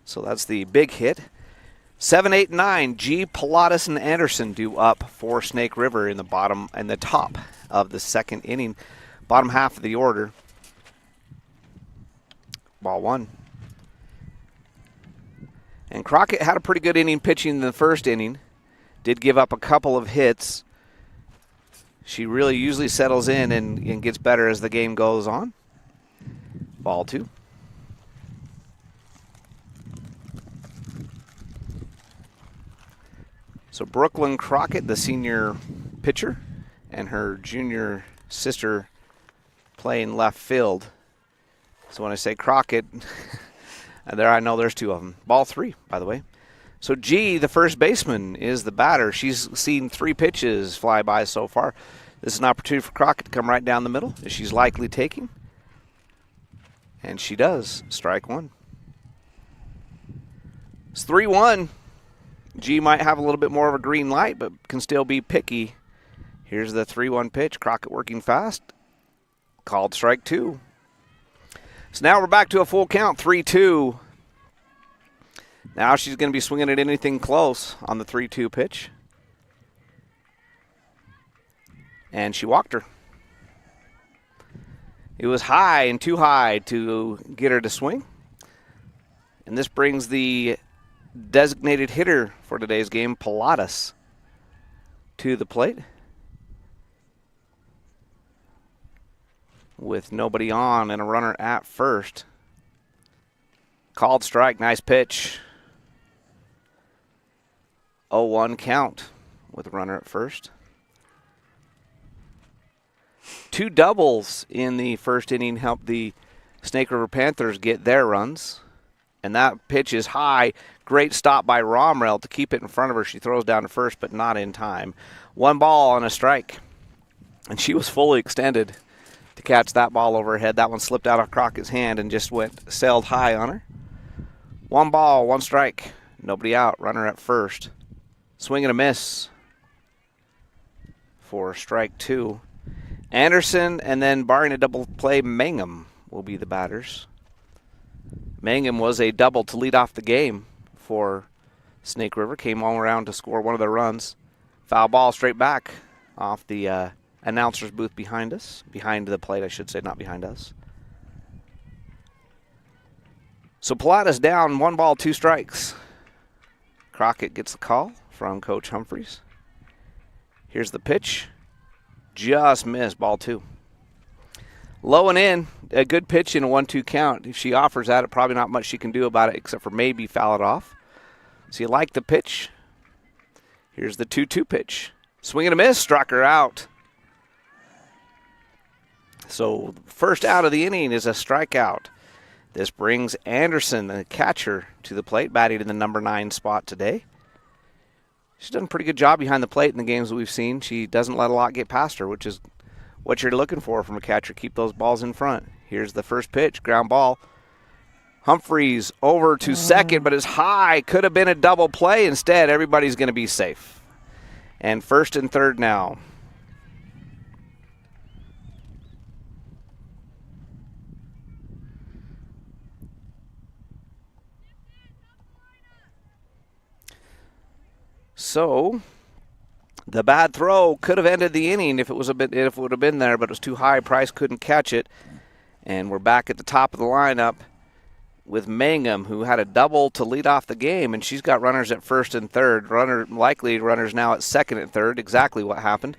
So that's the big hit. 7, 8, 9. G, Pilatus, and Anderson do up for Snake River in the bottom and the top of the 2nd inning. Bottom half of the order. Ball 1. And Crockett had a pretty good inning pitching in the 1st inning. Did give up a couple of hits. She really usually settles in and gets better as the game goes on. Ball 2. So Brooklyn Crockett, the senior pitcher, and her junior sister playing left field. So when I say Crockett, there I know there's 2 of them. Ball 3, by the way. So G, the first baseman, is the batter. She's seen 3 pitches fly by so far. This is an opportunity for Crockett to come right down the middle, as she's likely taking. And she does. Strike 1. It's 3-1. G might have a little bit more of a green light, but can still be picky. Here's the 3-1 pitch. Crockett working fast. Called strike 2. So now we're back to a full count, 3-2. Now she's going to be swinging at anything close on the 3-2 pitch. And she walked her. It was high and too high to get her to swing. And this brings the designated hitter for today's game, Pilatus, to the plate. With nobody on and a runner at first. Called strike, nice pitch. 0-1 count with a runner at first. 2 doubles in the 1st inning helped the Snake River Panthers get their runs. And that pitch is high. Great stop by Romrell to keep it in front of her. She throws down to first, but not in time. 1 ball and a strike. And she was fully extended to catch that ball over her head. That one slipped out of Crockett's hand and just sailed high on her. 1 ball, 1 strike. Nobody out. Runner at first. Swing and a miss for strike 2. Anderson, and then barring a double play, Mangum will be the batters. Mangum was a double to lead off the game for Snake River. Came all around to score one of their runs. Foul ball straight back off the announcer's booth behind us. Behind the plate, I should say, not behind us. So Pilatus down, 1 ball, 2 strikes. Crockett gets the call from Coach Humphreys. Here's the pitch. Just missed, ball 2. Low and in, a good pitch in a 1-2 count. If she offers that, it probably not much she can do about it except for maybe foul it off. So you like the pitch. Here's the 2-2 pitch. Swing and a miss, struck her out. So first out of the inning is a strikeout. This brings Anderson, the catcher, to the plate, batting in the number 9 spot today. She's done a pretty good job behind the plate in the games that we've seen. She doesn't let a lot get past her, which is what you're looking for from a catcher. Keep those balls in front. Here's the first pitch, ground ball. Humphreys over to second, but it's high. Could have been a double play. Instead, everybody's going to be safe. And 1st and 3rd now. So the bad throw could have ended the inning if it would have been there, but it was too high. Price couldn't catch it. And we're back at the top of the lineup with Mangum, who had a double to lead off the game, and she's got runners at 1st and 3rd. Likely runners now at 2nd and 3rd, exactly what happened.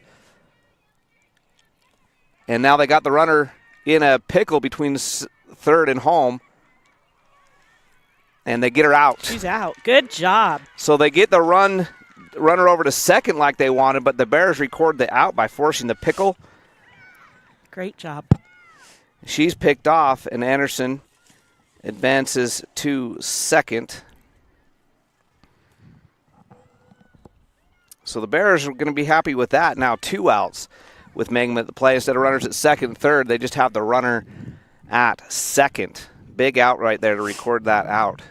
And now they got the runner in a pickle between 3rd and home, and they get her out. She's out. Good job. So they get the runner over to 2nd like they wanted, but the Bears record the out by forcing the pickle. Great job. She's picked off, and Anderson advances to 2nd. So the Bears are going to be happy with that. Now 2 outs with Mangum at the play. Instead of runners at 2nd and 3rd, they just have the runner at 2nd. Big out right there to record that out.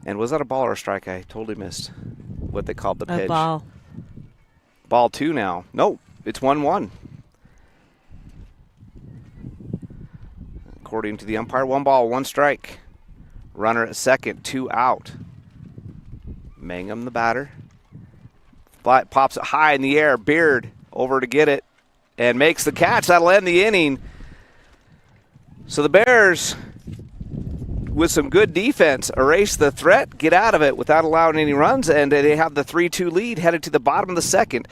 And was that a ball or a strike? I totally missed what they called the pitch. A ball. Ball 2 now. Nope, it's 1-1. According to the umpire, 1 ball, 1 strike. Runner at second, 2 out. Mangum, the batter. Pops it high in the air. Beard over to get it and makes the catch. That'll end the inning. So the Bears, with some good defense, erase the threat, get out of it without allowing any runs, and they have the 3-2 lead headed to the bottom of the second.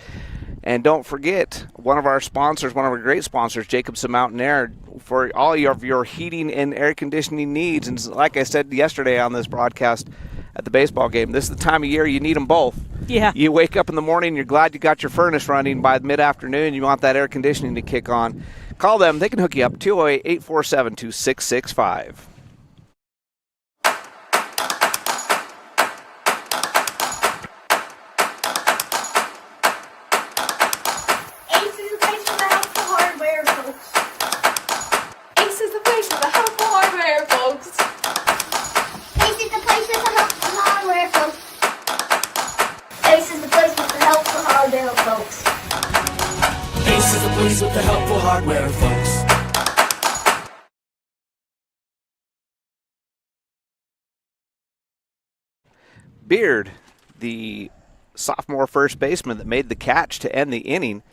And don't forget, one of our sponsors, one of our great sponsors, Jacobson Mountain Air, for all of your heating and air conditioning needs. And like I said yesterday on this broadcast at the baseball game, this is the time of year you need them both. Yeah. You wake up in the morning, you're glad you got your furnace running. By mid-afternoon, you want that air conditioning to kick on. Call them. They can hook you up, 208-847-2665. With the helpful hardware, folks. Beard, the sophomore first baseman that made the catch to end the inning.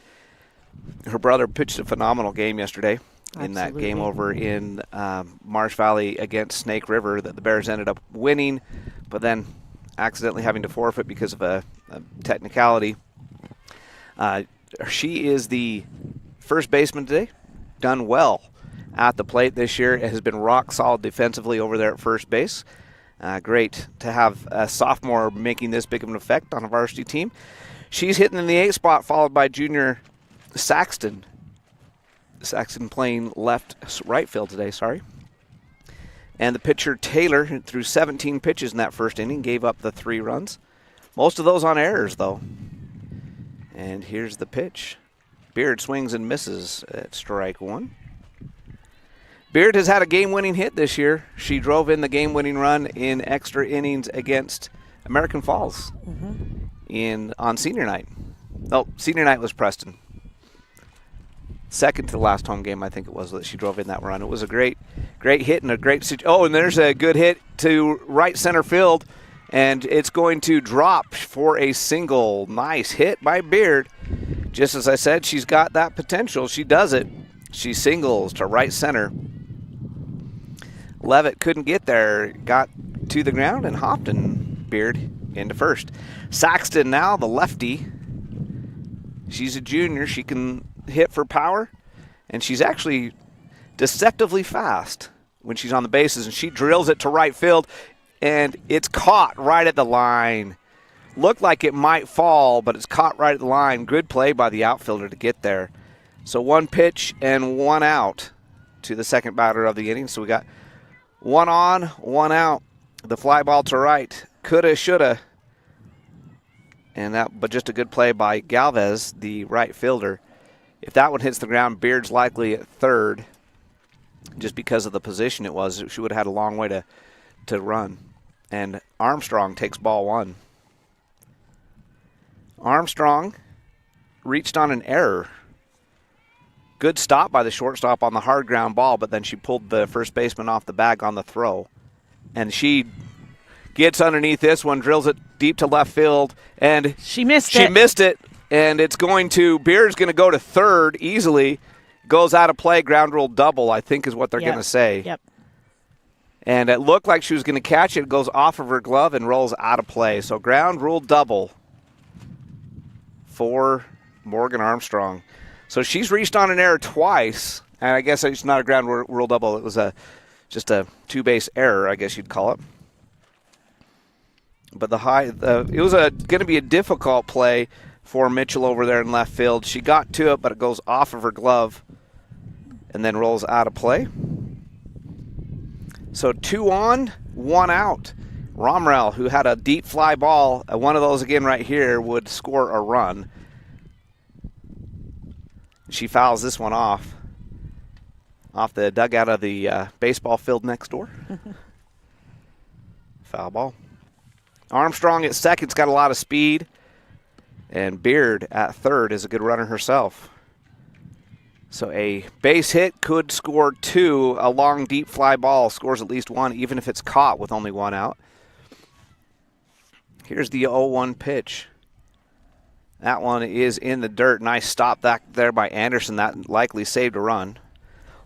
Her brother pitched a phenomenal game yesterday in that game over in Marsh Valley against Snake River that the Bears ended up winning, but then accidentally having to forfeit because of a technicality. She is the first baseman today, done well at the plate this year. It has been rock solid defensively over there at first base. Great to have a sophomore making this big of an effect on a varsity team. She's hitting in the 8th spot, followed by junior Saxton. Saxton playing right field today, sorry. And the pitcher Taylor threw 17 pitches in that first inning, gave up the 3 runs. Most of those on errors, though. And here's the pitch. Beard swings and misses at strike 1. Beard has had a game-winning hit this year. She drove in the game-winning run in extra innings against American Falls on senior night. No, senior night was Preston. Second to the last home game, I think it was, that she drove in that run. It was a great hit and a great situation. Oh, and there's a good hit to right center field, and it's going to drop for a single. Nice hit by Beard. Just as I said, she's got that potential. She does it. She singles to right center. Levitt couldn't get there. Got to the ground and hopped, and Beard into first. Saxton now, the lefty. She's a junior. She can hit for power, and she's actually deceptively fast when she's on the bases, and she drills it to right field, and it's caught right at the line. Looked like it might fall, but it's caught right at the line. Good play by the outfielder to get there. So 1 pitch and 1 out to the second batter of the inning. So we got 1 on, 1 out. The fly ball to right. Coulda, shoulda. But just a good play by Galvez, the right fielder. If that one hits the ground, Beard's likely at third, just because of the position it was. She would have had a long way to run. And Armstrong takes ball 1. Armstrong reached on an error. Good stop by the shortstop on the hard ground ball, but then she pulled the first baseman off the bag on the throw. And she gets underneath this one, drills it deep to left field, and she missed it. And it's Beard's going to go to third easily. Goes out of play, ground rule double, I think is what they're going to say. Yep. And it looked like she was going to catch it. It goes off of her glove and rolls out of play. So ground rule double for Morgan Armstrong. So she's reached on an error twice, and I guess it's not a ground rule double. It was just a 2-base error, I guess you'd call it. But it was going to be a difficult play for Mitchell over there in left field. She got to it, but it goes off of her glove and then rolls out of play. So 2 on, 1 out. Romrell, who had a deep fly ball, one of those again right here, would score a run. She fouls this one off the dugout of the baseball field next door. Foul ball. Armstrong at second's got a lot of speed. And Beard at third is a good runner herself. So a base hit could score 2. A long, deep fly ball scores at least 1, even if it's caught with only 1 out. Here's the 0-1 pitch. That one is in the dirt. Nice stop back there by Anderson. That likely saved a run.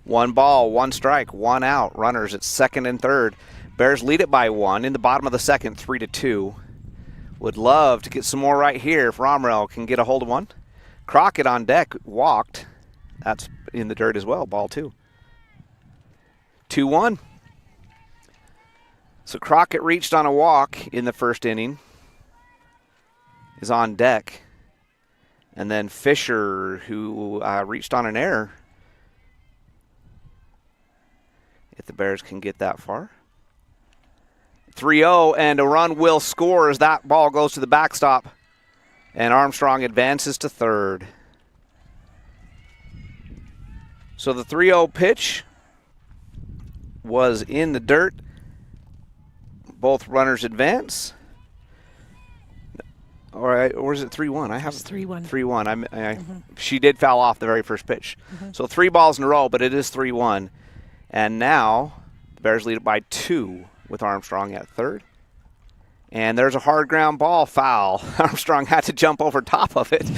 1 ball, 1 strike, 1 out. Runners at second and third. Bears lead it by 1 in the bottom of the second, 3-2. Would love to get some more right here if Romrell can get a hold of one. Crockett on deck walked. That's in the dirt as well, ball 2. 2-1. So Crockett reached on a walk in the first inning. Is on deck. And then Fisher, who reached on an error. If the Bears can get that far. 3-0, and a run will score as that ball goes to the backstop. And Armstrong advances to third. So the 3-0 pitch was in the dirt. Both runners advance. Or is it 3-1? I have 3-1. 3-1. She did foul off the very first pitch. So 3 balls in a row, but it is 3-1. And now the Bears lead it by 2 with Armstrong at third. And there's a hard ground ball foul. Armstrong had to jump over top of it.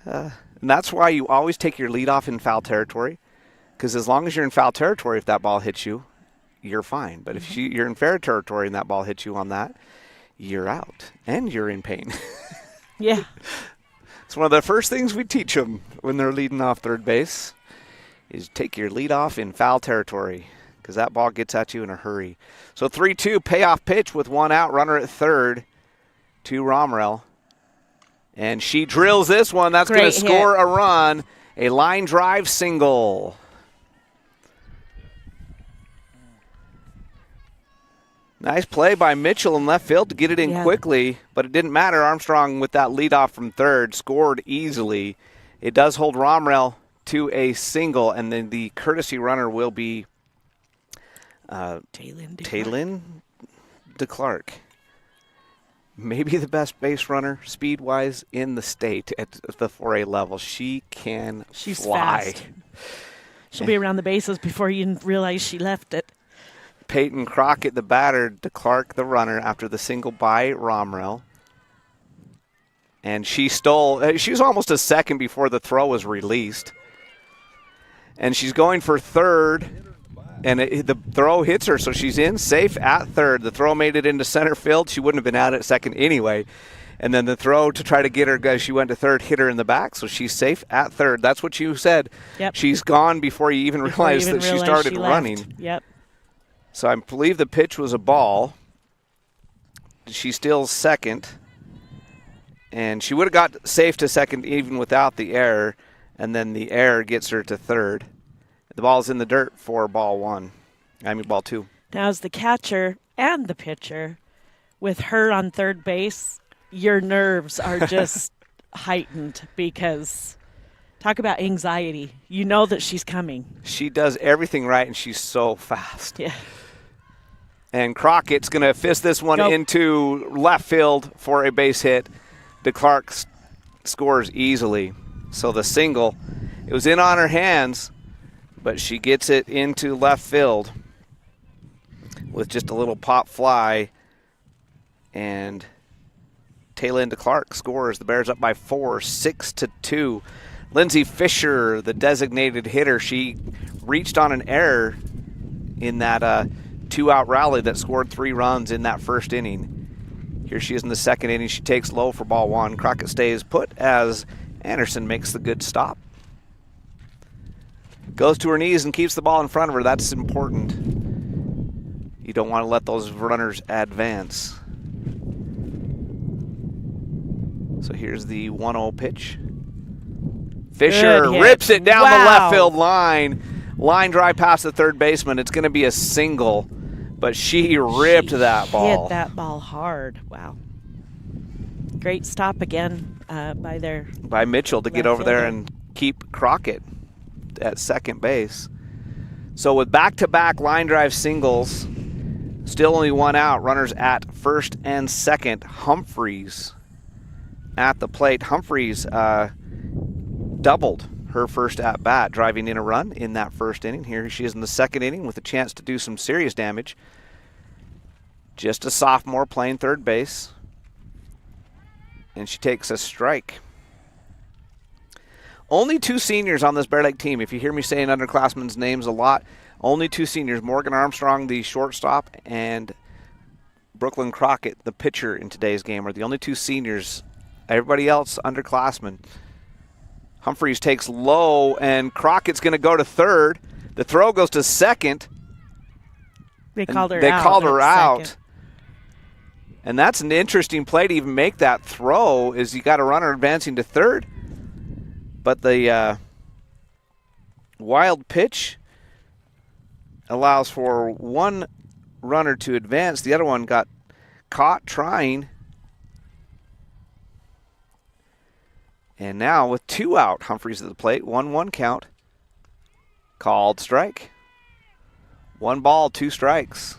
And that's why you always take your lead off in foul territory. Because as long as you're in foul territory, if that ball hits you, you're fine. But if you're in fair territory and that ball hits you on that, you're out. And you're in pain. Yeah. It's one of the first things we teach them when they're leading off third base is take your lead off in foul territory because that ball gets at you in a hurry. So 3-2 payoff pitch with 1 out, runner at third to Romrell. And she drills this one. That's going to score a run. A line drive single. Nice play by Mitchell in left field to get it in quickly, but it didn't matter. Armstrong with that leadoff from third scored easily. It does hold Romrell to a single, and then the courtesy runner will be Taylin DeClark. Maybe the best base runner speed-wise in the state at the 4A level. She can fly. Fast. She'll be around the bases before you realize she left it. Peyton Crockett, the batter, DeClark, the runner, after the single by Romrell. And she was almost a second before the throw was released. And she's going for third, and the throw hits her, so she's in safe at third. The throw made it into center field. She wouldn't have been out at second anyway. And then the throw to try to get her, guys, she went to third, hit her in the back, so she's safe at third. That's what you said. Yep. She's gone before you even realized that she started running. Yep. So I believe the pitch was a ball. She steals second. And she would have got safe to second even without the error. And then the error gets her to third. The ball's in the dirt for ball 2. Now as the catcher and the pitcher, with her on third base, your nerves are just heightened because talk about anxiety. You know that she's coming. She does everything right, and she's so fast. Yeah. And Crockett's going to fist this one into left field for a base hit. DeClark scores easily. So the single, it was in on her hands, but she gets it into left field with just a little pop fly. And Taylin DeClark scores. The Bears up by 4, 6-2. Lindsay Fisher, the designated hitter, she reached on an error in that 2-out rally that scored 3 runs in that first inning. Here she is in the second inning. She takes low for ball 1. Crockett stays put as Anderson makes the good stop. Goes to her knees and keeps the ball in front of her. That's important. You don't want to let those runners advance. So here's the 1-0 pitch. Fisher rips it down the left field line. Line drive past the third baseman. It's going to be a single, but she ripped that ball. Hit that ball hard. Wow. Great stop again by Mitchell to get over there and keep Crockett at second base. So with back-to-back line drive singles, Still only one out. Runners at first and second. Humphreys at the plate. Humphreys doubled her first at bat, driving in a run in that first inning. Here she is in the second inning with a chance to do some serious damage. Just a sophomore playing third base. And she takes a strike. Only 2 seniors on this Bear Lake team. If you hear me saying underclassmen's names a lot, only 2 seniors. Morgan Armstrong, the shortstop, and Brooklyn Crockett, the pitcher in today's game, are the only 2 seniors. Everybody else underclassmen. Humphreys takes low, and Crockett's going to go to third. The throw goes to second. They called her out. They called her out. Second. And that's an interesting play to even make that throw, is you got a runner advancing to third. But the wild pitch allows for one runner to advance. The other one got caught trying. And now with 2 out, Humphreys at the plate, 1-1 count. Called strike. 1 ball, 2 strikes.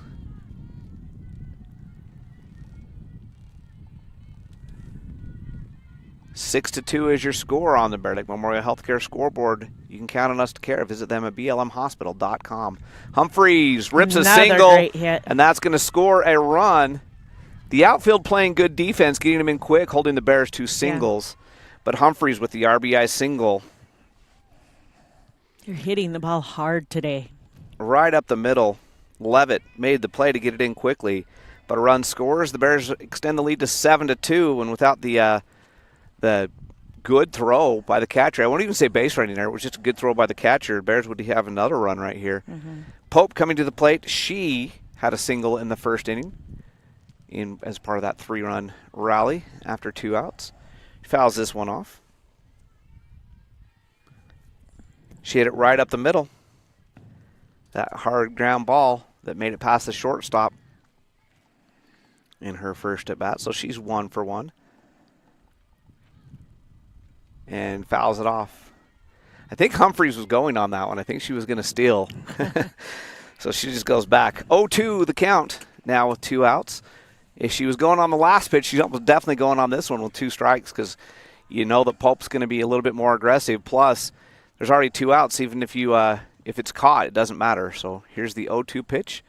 Six to 2 is your score on the Bear Lake Memorial Healthcare scoreboard. You can count on us to care. Visit them at blmhospital.com. Humphreys rips Another a single, great hit. and that's going to score a run. The outfield playing good defense, getting them in quick, holding the Bears to singles. But Humphreys with the RBI single. You're hitting the ball hard today. Right up the middle. Levitt made the play to get it in quickly, but a run scores. The Bears extend the lead to 7-2, and without the good throw by the catcher. I won't even say base running there. It was just a good throw by the catcher. Bears would have another run right here. Mm-hmm. Pope coming to the plate. She had a single in the first inning as part of that 3-run rally after 2 outs. Fouls this one off. She hit it right up the middle. That hard ground ball that made it past the shortstop in her first at bat. So she's 1 for 1. And fouls it off. I think Humphreys was going on that one. I think she was going to steal. So she just goes back. 0-2 the count now with 2 outs. If she was going on the last pitch, she's definitely going on this one with 2 strikes, because you know that Pope's going to be a little bit more aggressive. Plus, there's already 2 outs. Even if it's caught, it doesn't matter. So here's the 0-2 pitch,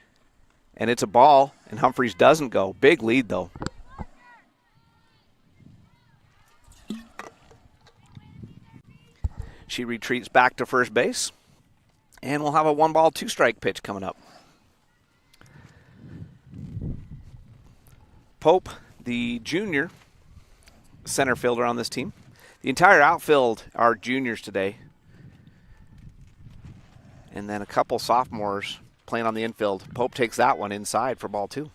and it's a ball, and Humphreys doesn't go. Big lead, though. She retreats back to first base, and we'll have a 1-ball, 2-strike pitch coming up. Pope, the junior center fielder on this team. The entire outfield are juniors today. And then a couple sophomores playing on the infield. Pope takes that one inside for ball 2.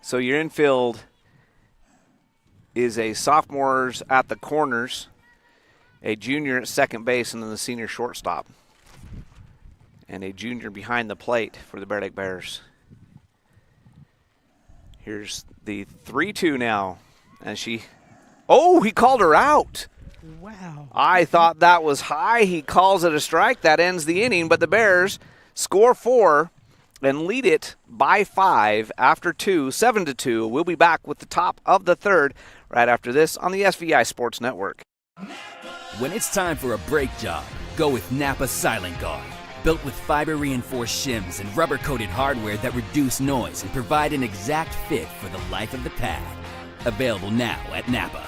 So your infield is a sophomores at the corners, a junior at second base, and then the senior shortstop. And a junior behind the plate for the Bear Lake Bears. Here's the 3-2 now. And he called her out. Wow. I thought that was high. He calls it a strike. That ends the inning. But the Bears score 4 and lead it by 5 after 2, 7-2. We'll be back with the top of the third right after this on the SVI Sports Network. When it's time for a brake job, go with Napa Silent Guard. Built with fiber-reinforced shims and rubber-coated hardware that reduce noise and provide an exact fit for the life of the pad. Available now at Napa.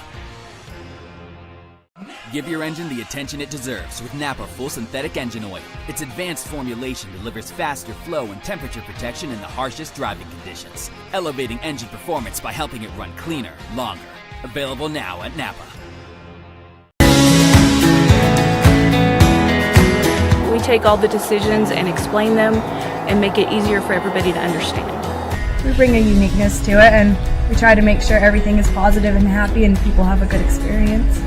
Give your engine the attention it deserves with Napa Full Synthetic Engine Oil. Its advanced formulation delivers faster flow and temperature protection in the harshest driving conditions, elevating engine performance by helping it run cleaner, longer. Available now at Napa. We take all the decisions and explain them and make it easier for everybody to understand. We bring a uniqueness to it, and we try to make sure everything is positive and happy and people have a good experience.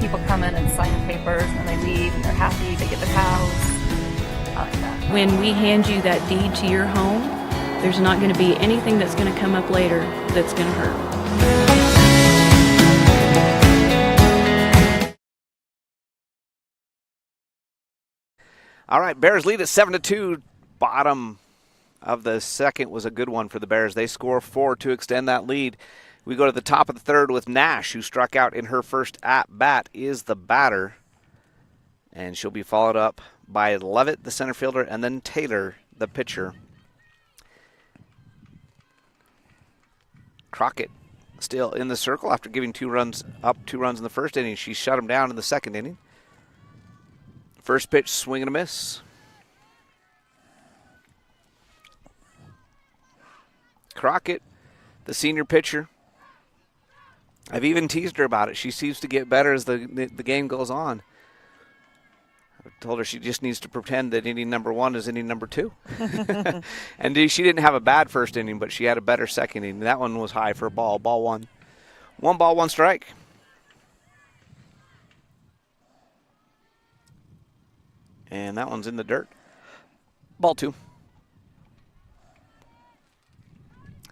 People come in and sign papers and they leave and they're happy, they get their house. I like that. When we hand you that deed to your home, there's not going to be anything that's going to come up later that's going to hurt. All right, Bears lead at 7-2, bottom of the second was a good one for the Bears. They score 4 to extend that lead. We go to the top of the third with Nash, who struck out in her first at-bat, is the batter. And she'll be followed up by Levitt, the center fielder, and then Taylor, the pitcher. Crockett still in the circle after giving 2 runs in the first inning. She shut him down in the second inning. First pitch, swing and a miss. Crockett, the senior pitcher. I've even teased her about it. She seems to get better as the game goes on. I told her she just needs to pretend that inning number 1 is inning number 2. And she didn't have a bad first inning, but she had a better second inning. That one was high for a ball. Ball 1. 1 ball, 1 strike. And that one's in the dirt. Ball 2.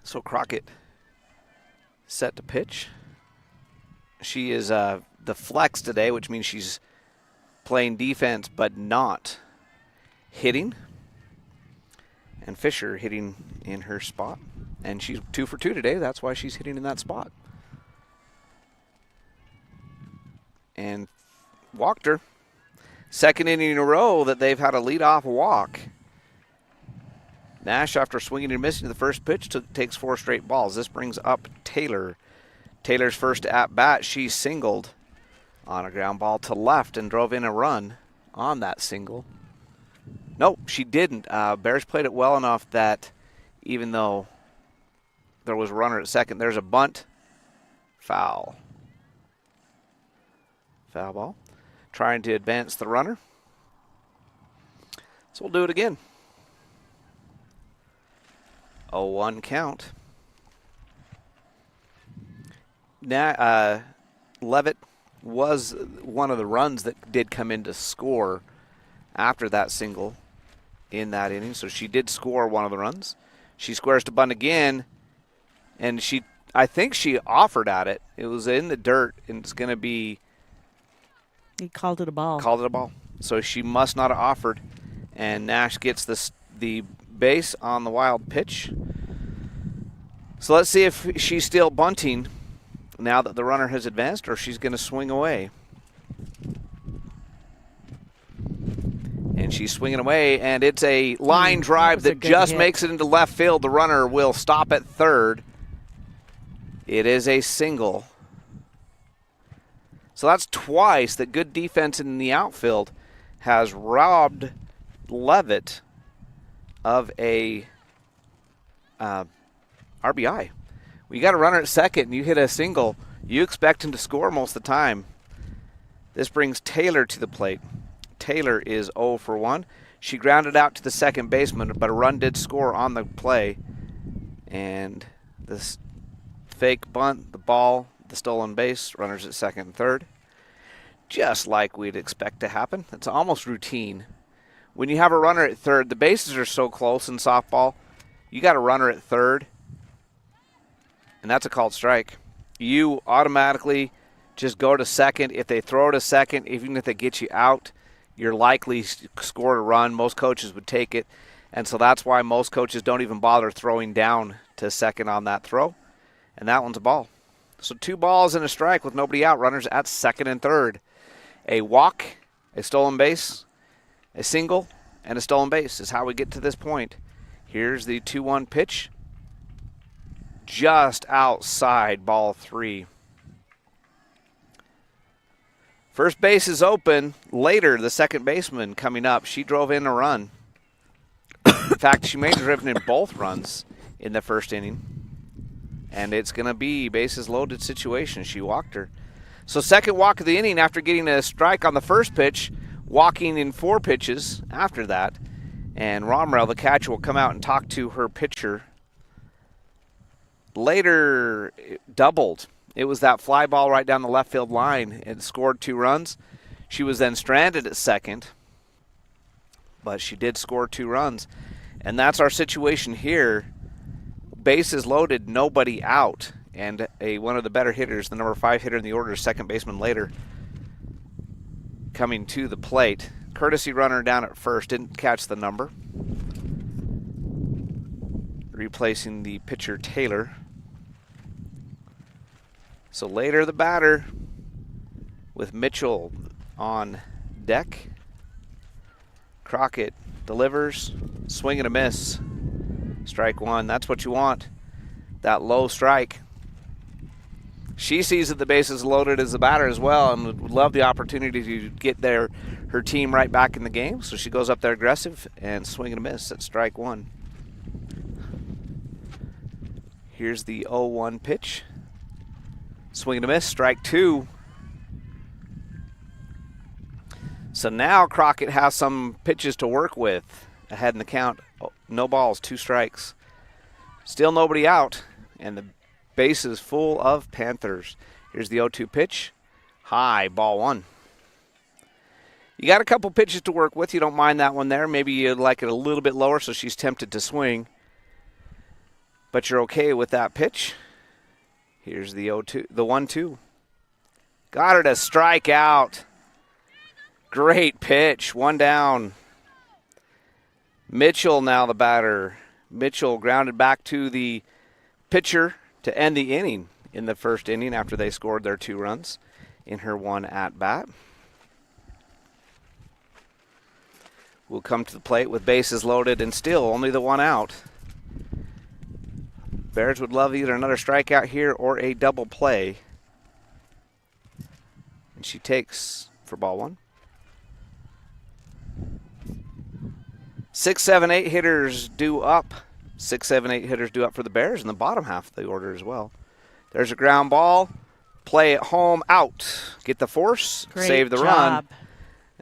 So Crockett set to pitch. She is the flex today, which means she's playing defense but not hitting. And Fisher hitting in her spot. And she's 2 for 2 today. That's why she's hitting in that spot. And walked her. Second inning in a row that they've had a leadoff walk. Nash, after swinging and missing the first pitch, takes 4 straight balls. This brings up Taylor. Taylor's first at-bat, she singled on a ground ball to left and drove in a run on that single. Nope, she didn't. Bears played it well enough that even though there was a runner at second, there's a bunt. Foul. Foul ball. Trying to advance the runner. So we'll do it again. 0-1 count. Now, Levitt was one of the runs that did come in to score after that single in that inning. So she did score one of the runs. She squares to bunt again, and I think she offered at it. It was in the dirt, and it's going to be... He called it a ball. Called it a ball. So she must not have offered, and Nash gets the base on the wild pitch. So let's see if she's still bunting now that the runner has advanced, or she's going to swing away. And she's swinging away, and it's a line drive that just makes it into left field. The runner will stop at third. It is a single. So that's twice that good defense in the outfield has robbed Levitt of a RBI. When you got a runner at second and you hit a single, you expect him to score most of the time. This brings Taylor to the plate. Taylor is 0 for 1. She grounded out to the second baseman, but a run did score on the play. And this fake bunt, the ball, the stolen base, runners at second and third. Just like we'd expect to happen. It's almost routine. When you have a runner at third, the bases are so close in softball, you got a runner at third, and that's a called strike. You automatically just go to second. If they throw to second, even if they get you out, you're likely scored a run. Most coaches would take it, and so that's why most coaches don't even bother throwing down to second on that throw, and that one's a ball. So 2 balls and a strike with nobody out, runners at second and third. A walk, a stolen base, a single, and a stolen base is how we get to this point. Here's the 2-1 pitch. Just outside ball 3. First base is open. Later, the second baseman coming up. She drove in a run. In fact, she may have driven in both runs in the first inning. And it's going to be bases loaded situation. She walked her. So second walk of the inning after getting a strike on the first pitch, walking in 4 pitches after that. And Romrell, the catcher, will come out and talk to her pitcher. Later, it doubled. It was that fly ball right down the left field line. It scored 2 runs. She was then stranded at second, but she did score 2 runs. And that's our situation here. Bases loaded, nobody out. And one of the better hitters, the number 5 hitter in the order, second baseman later, coming to the plate. Courtesy runner down at first, didn't catch the number. replacing the pitcher Taylor. So later the batter with Mitchell on deck. Crockett delivers, swing and a miss. Strike one, that's what you want. That low strike. She sees that the base is loaded as the batter as well and would love the opportunity to get her team right back in the game. So she goes up there aggressive and swing and a miss at strike one. Here's the 0-1 pitch. Swing and a miss, strike two. So now Crockett has some pitches to work with ahead in the count. Oh, no balls, 2 strikes. Still nobody out, and the base is full of Panthers. Here's the 0-2 pitch. High, ball one. You got a couple pitches to work with. You don't mind that one there. Maybe you'd like it a little bit lower, so she's tempted to swing. But you're okay with that pitch. Here's the 0-2, the 1-2. Got her to strike out. Great pitch, one down. Mitchell now the batter. Mitchell grounded back to the pitcher to end the inning in the first inning after they scored their 2 runs in her one at-bat. Will come to the plate with bases loaded and still only the 1 out. Bears would love either another strikeout here or a double play. And she takes for ball one. 6, 7, 8 hitters due up. 6, 7, 8 hitters due up for the Bears in the bottom half of the order as well. There's a ground ball. Play at home, out. Get the force, Great save the job. run.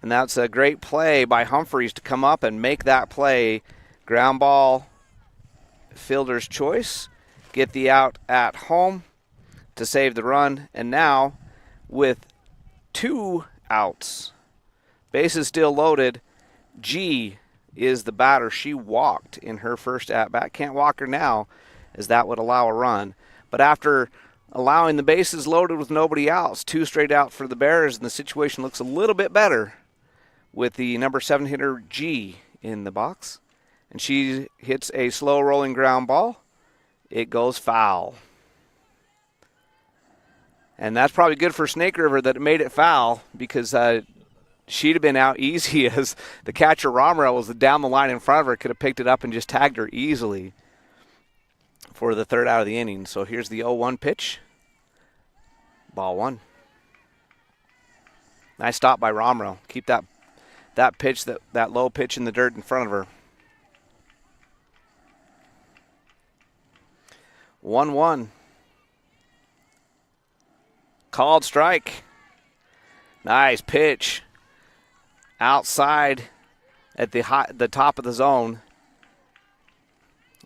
And that's a great play by Humphreys to come up and make that play. Ground ball, fielder's choice. Get the out at home to save the run. And now with 2 outs, bases still loaded, G is the batter. She walked in her first at-bat. Can't walk her now, as that would allow a run. But after allowing the bases loaded with nobody else, 2 straight out for the Bears, and the situation looks a little bit better with the number 7 hitter G in the box. And she hits a slow rolling ground ball. It goes foul. And that's probably good for Snake River that it made it foul, because she'd have been out easy as the catcher Romero was down the line in front of her, could have picked it up and just tagged her easily for the 3rd out of the inning. So here's the 0-1 pitch. Ball one. Nice stop by Romero. Keep that pitch, that low pitch in the dirt in front of her. 1-1. Called strike. Nice pitch. Outside at the top of the zone.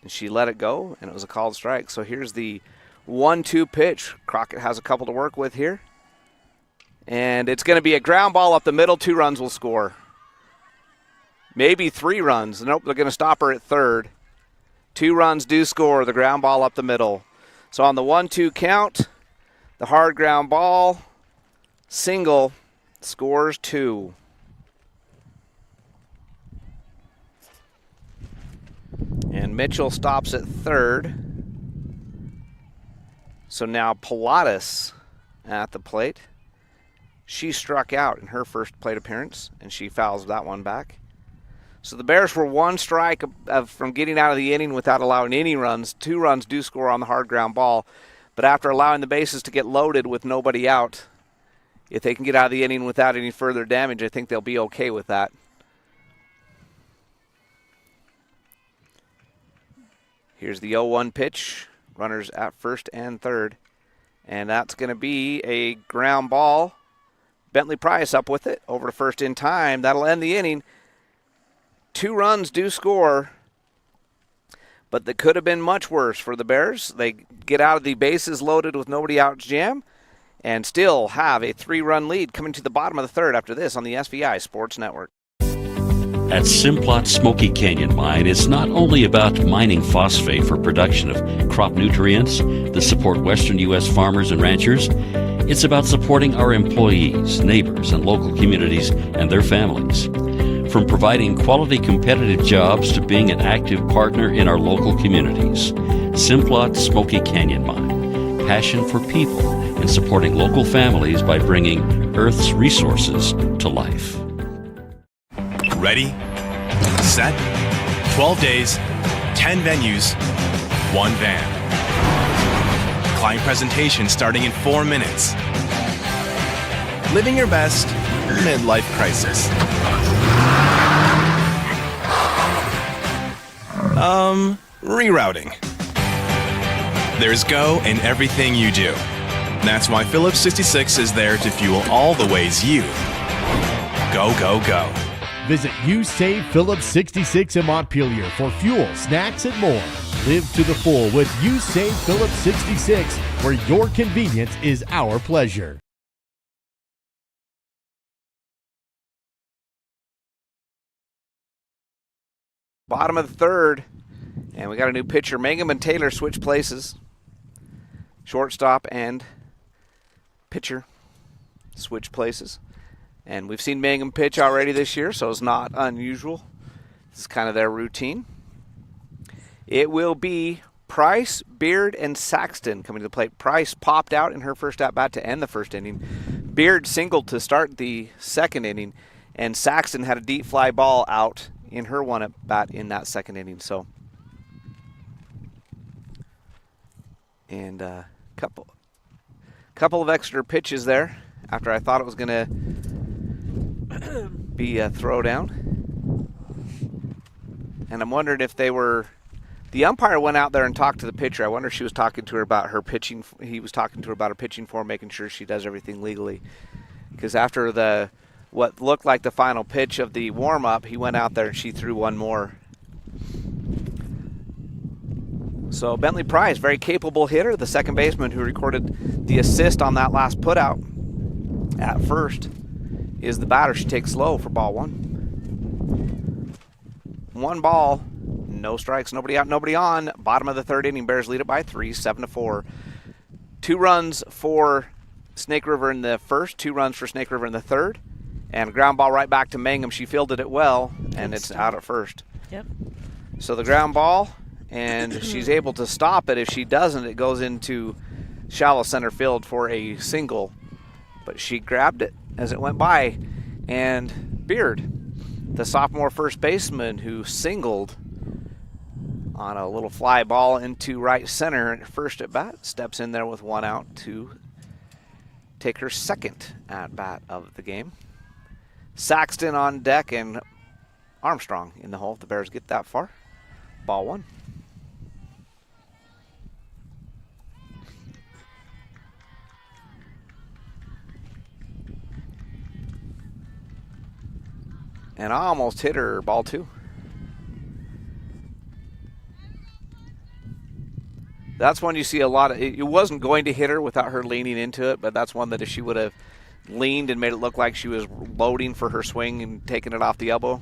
And she let it go, and it was a called strike. So here's the 1-2 pitch. Crockett has a couple to work with here. And it's going to be a ground ball up the middle. 2 runs will score. Maybe 3 runs. Nope, they're going to stop her at 3rd. 2 runs do score, the ground ball up the middle. So on the 1-2 count, the hard ground ball, single, scores 2. And Mitchell stops at 3rd. So now Pilatus at the plate. She struck out in her first plate appearance, and she fouls that one back. So the Bears were 1 strike from getting out of the inning without allowing any runs. 2 runs do score on the hard ground ball. But after allowing the bases to get loaded with nobody out, if they can get out of the inning without any further damage, I think they'll be okay with that. Here's the 0-1 pitch. Runners at 1st and 3rd. And that's going to be a ground ball. Bentley Price up with it over to 1st in time. That'll end the inning. 2 runs do score, but that could have been much worse for the Bears. They get out of the bases loaded with nobody out jam and still have a 3-run lead coming to the bottom of the 3rd after this on the SVI Sports Network. At Simplot Smoky Canyon Mine, it's not only about mining phosphate for production of crop nutrients that support western U.S. farmers and ranchers. It's about supporting our employees, neighbors, and local communities and their families. From providing quality competitive jobs to being an active partner in our local communities, Simplot Smoky Canyon Mine. Passion for people and supporting local families by bringing Earth's resources to life. Ready, set, 12 days, 10 venues, 1 van. Client presentation starting in 4 minutes. Living your best midlife crisis. Rerouting. There's go in everything you do. That's why Phillips 66 is there to fuel all the ways you go, go, go. Visit You Save Phillips 66 in Montpelier for fuel, snacks, and more. Live to the full with You Save Phillips 66, where your convenience is our pleasure. Bottom of the third, and we got a new pitcher. Mangum and Taylor switch places. Shortstop and pitcher switch places. And we've seen Mangum pitch already this year, so it's not unusual. This is kind of their routine. It will be Price, Beard, and Saxton coming to the plate. Price popped out in her first at-bat to end the first inning. Beard singled to start the second inning, and Saxton had a deep fly ball out in her one at-bat in that second inning. So, and couple of extra pitches there after I thought it was going to be a throwdown. And I'm wondering if they were, the umpire went out there and talked to the pitcher. I wonder if she was talking to her about her pitching. He was talking to her about her pitching form, making sure she does everything legally. Because after the, what looked like the final pitch of the warm-up, he went out there and she threw one more. So Bentley Price, very capable hitter, the second baseman who recorded the assist on that last putout at first, is the batter. She takes low for ball one. 1 ball, no strikes, nobody out, nobody on. Bottom of the third inning, Bears lead it by 3, 7-4. 2 runs for Snake River in the first, 2 runs for Snake River in the third, and a ground ball right back to Mangum. She fielded it well, and it's out at first. Yep. So the ground ball, and she's able to stop it. If she doesn't, it goes into shallow center field for a single. But she grabbed it as it went by. And Beard, the sophomore first baseman who singled on a little fly ball into right center at first at bat, steps in there with 1 out to take her second at bat of the game. Saxton on deck and Armstrong in the hole if the Bears get that far. Ball 1. And I almost hit her, ball 2. That's one you see a lot of. It wasn't going to hit her without her leaning into it, but that's one that if she would have leaned and made it look like she was loading for her swing and taking it off the elbow.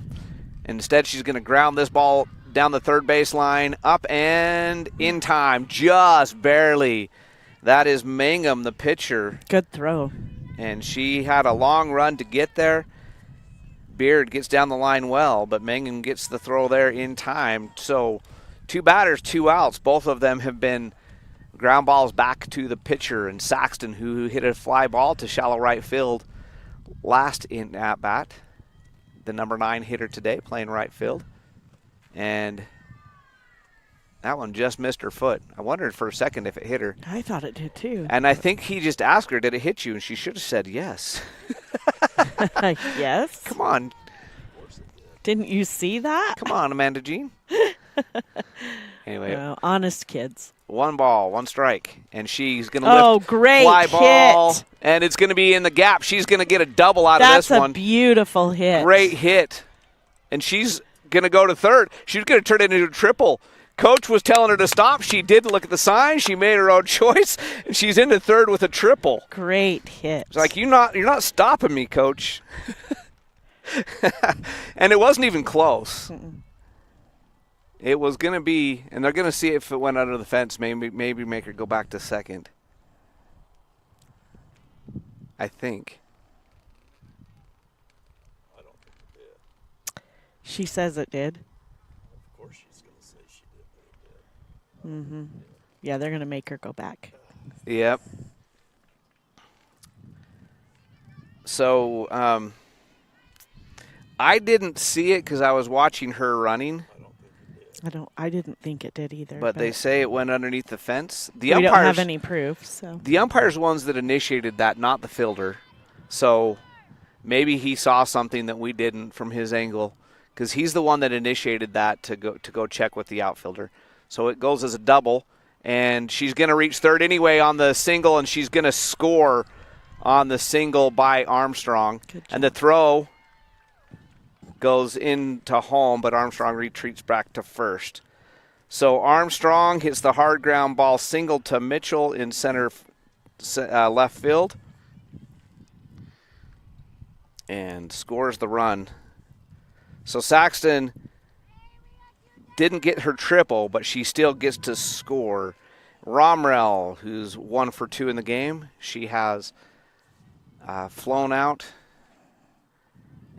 Instead, she's going to ground this ball down the third baseline, up and in time, just barely. That is Mangum, the pitcher. Good throw. And she had a long run to get there. Beard gets down the line well, but Mangum gets the throw there in time. So 2 batters, 2 outs. Both of them have been ground balls back to the pitcher, and Saxton, who hit a fly ball to shallow right field last in at bat. The number 9 hitter today playing right field. And that one just missed her foot. I wondered for a second if it hit her. I thought it did too. And I think he just asked her, did it hit you? And she should have said yes. Yes? Come on. Didn't you see that? Come on, Amanda Jean. Anyway. Well, honest kids. 1 ball, 1 strike. And she's going to lift great fly ball. hit. And it's going to be in the gap. She's going to get a double out of this one. That's a beautiful hit. Great hit. And she's going to go to third. She's going to turn it into a triple. Coach was telling her to stop. She didn't look at the sign. She made her own choice, and she's into third with a triple. Great hit. It's like, you're not stopping me, Coach. And it wasn't even close. It was going to be, and they're going to see if it went under the fence, maybe make her go back to second. I think. I don't think it did. She says it did. Of course she's going to say she did, but it did. Mm-hmm. Yeah, they're going to make her go back. Yep. So I didn't see it because I was watching her running. I didn't think it did either. But they say it went underneath the fence. We don't have any proof, so. The umpire's the ones that initiated that, not the fielder. So maybe he saw something that we didn't from his angle, because he's the one that initiated that to go check with the outfielder. So it goes as a double, and she's going to reach third anyway on the single, and she's going to score on the single by Armstrong. And the throw goes into home, but Armstrong retreats back to first. So Armstrong hits the hard ground ball single to Mitchell in center left field and scores the run. So Saxton didn't get her triple, but she still gets to score. Romrell, who's 1 for 2 in the game, she has flown out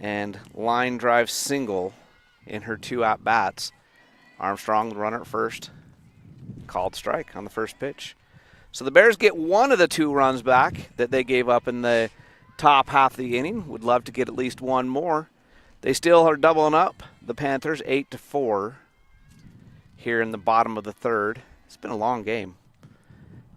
and line drive single in her 2 at-bats. Armstrong, the runner at first, called strike on the first pitch. So the Bears get one of the 2 runs back that they gave up in the top half of the inning. Would love to get at least one more. They still are doubling up the Panthers 8-4 here in the bottom of the third. It's been a long game.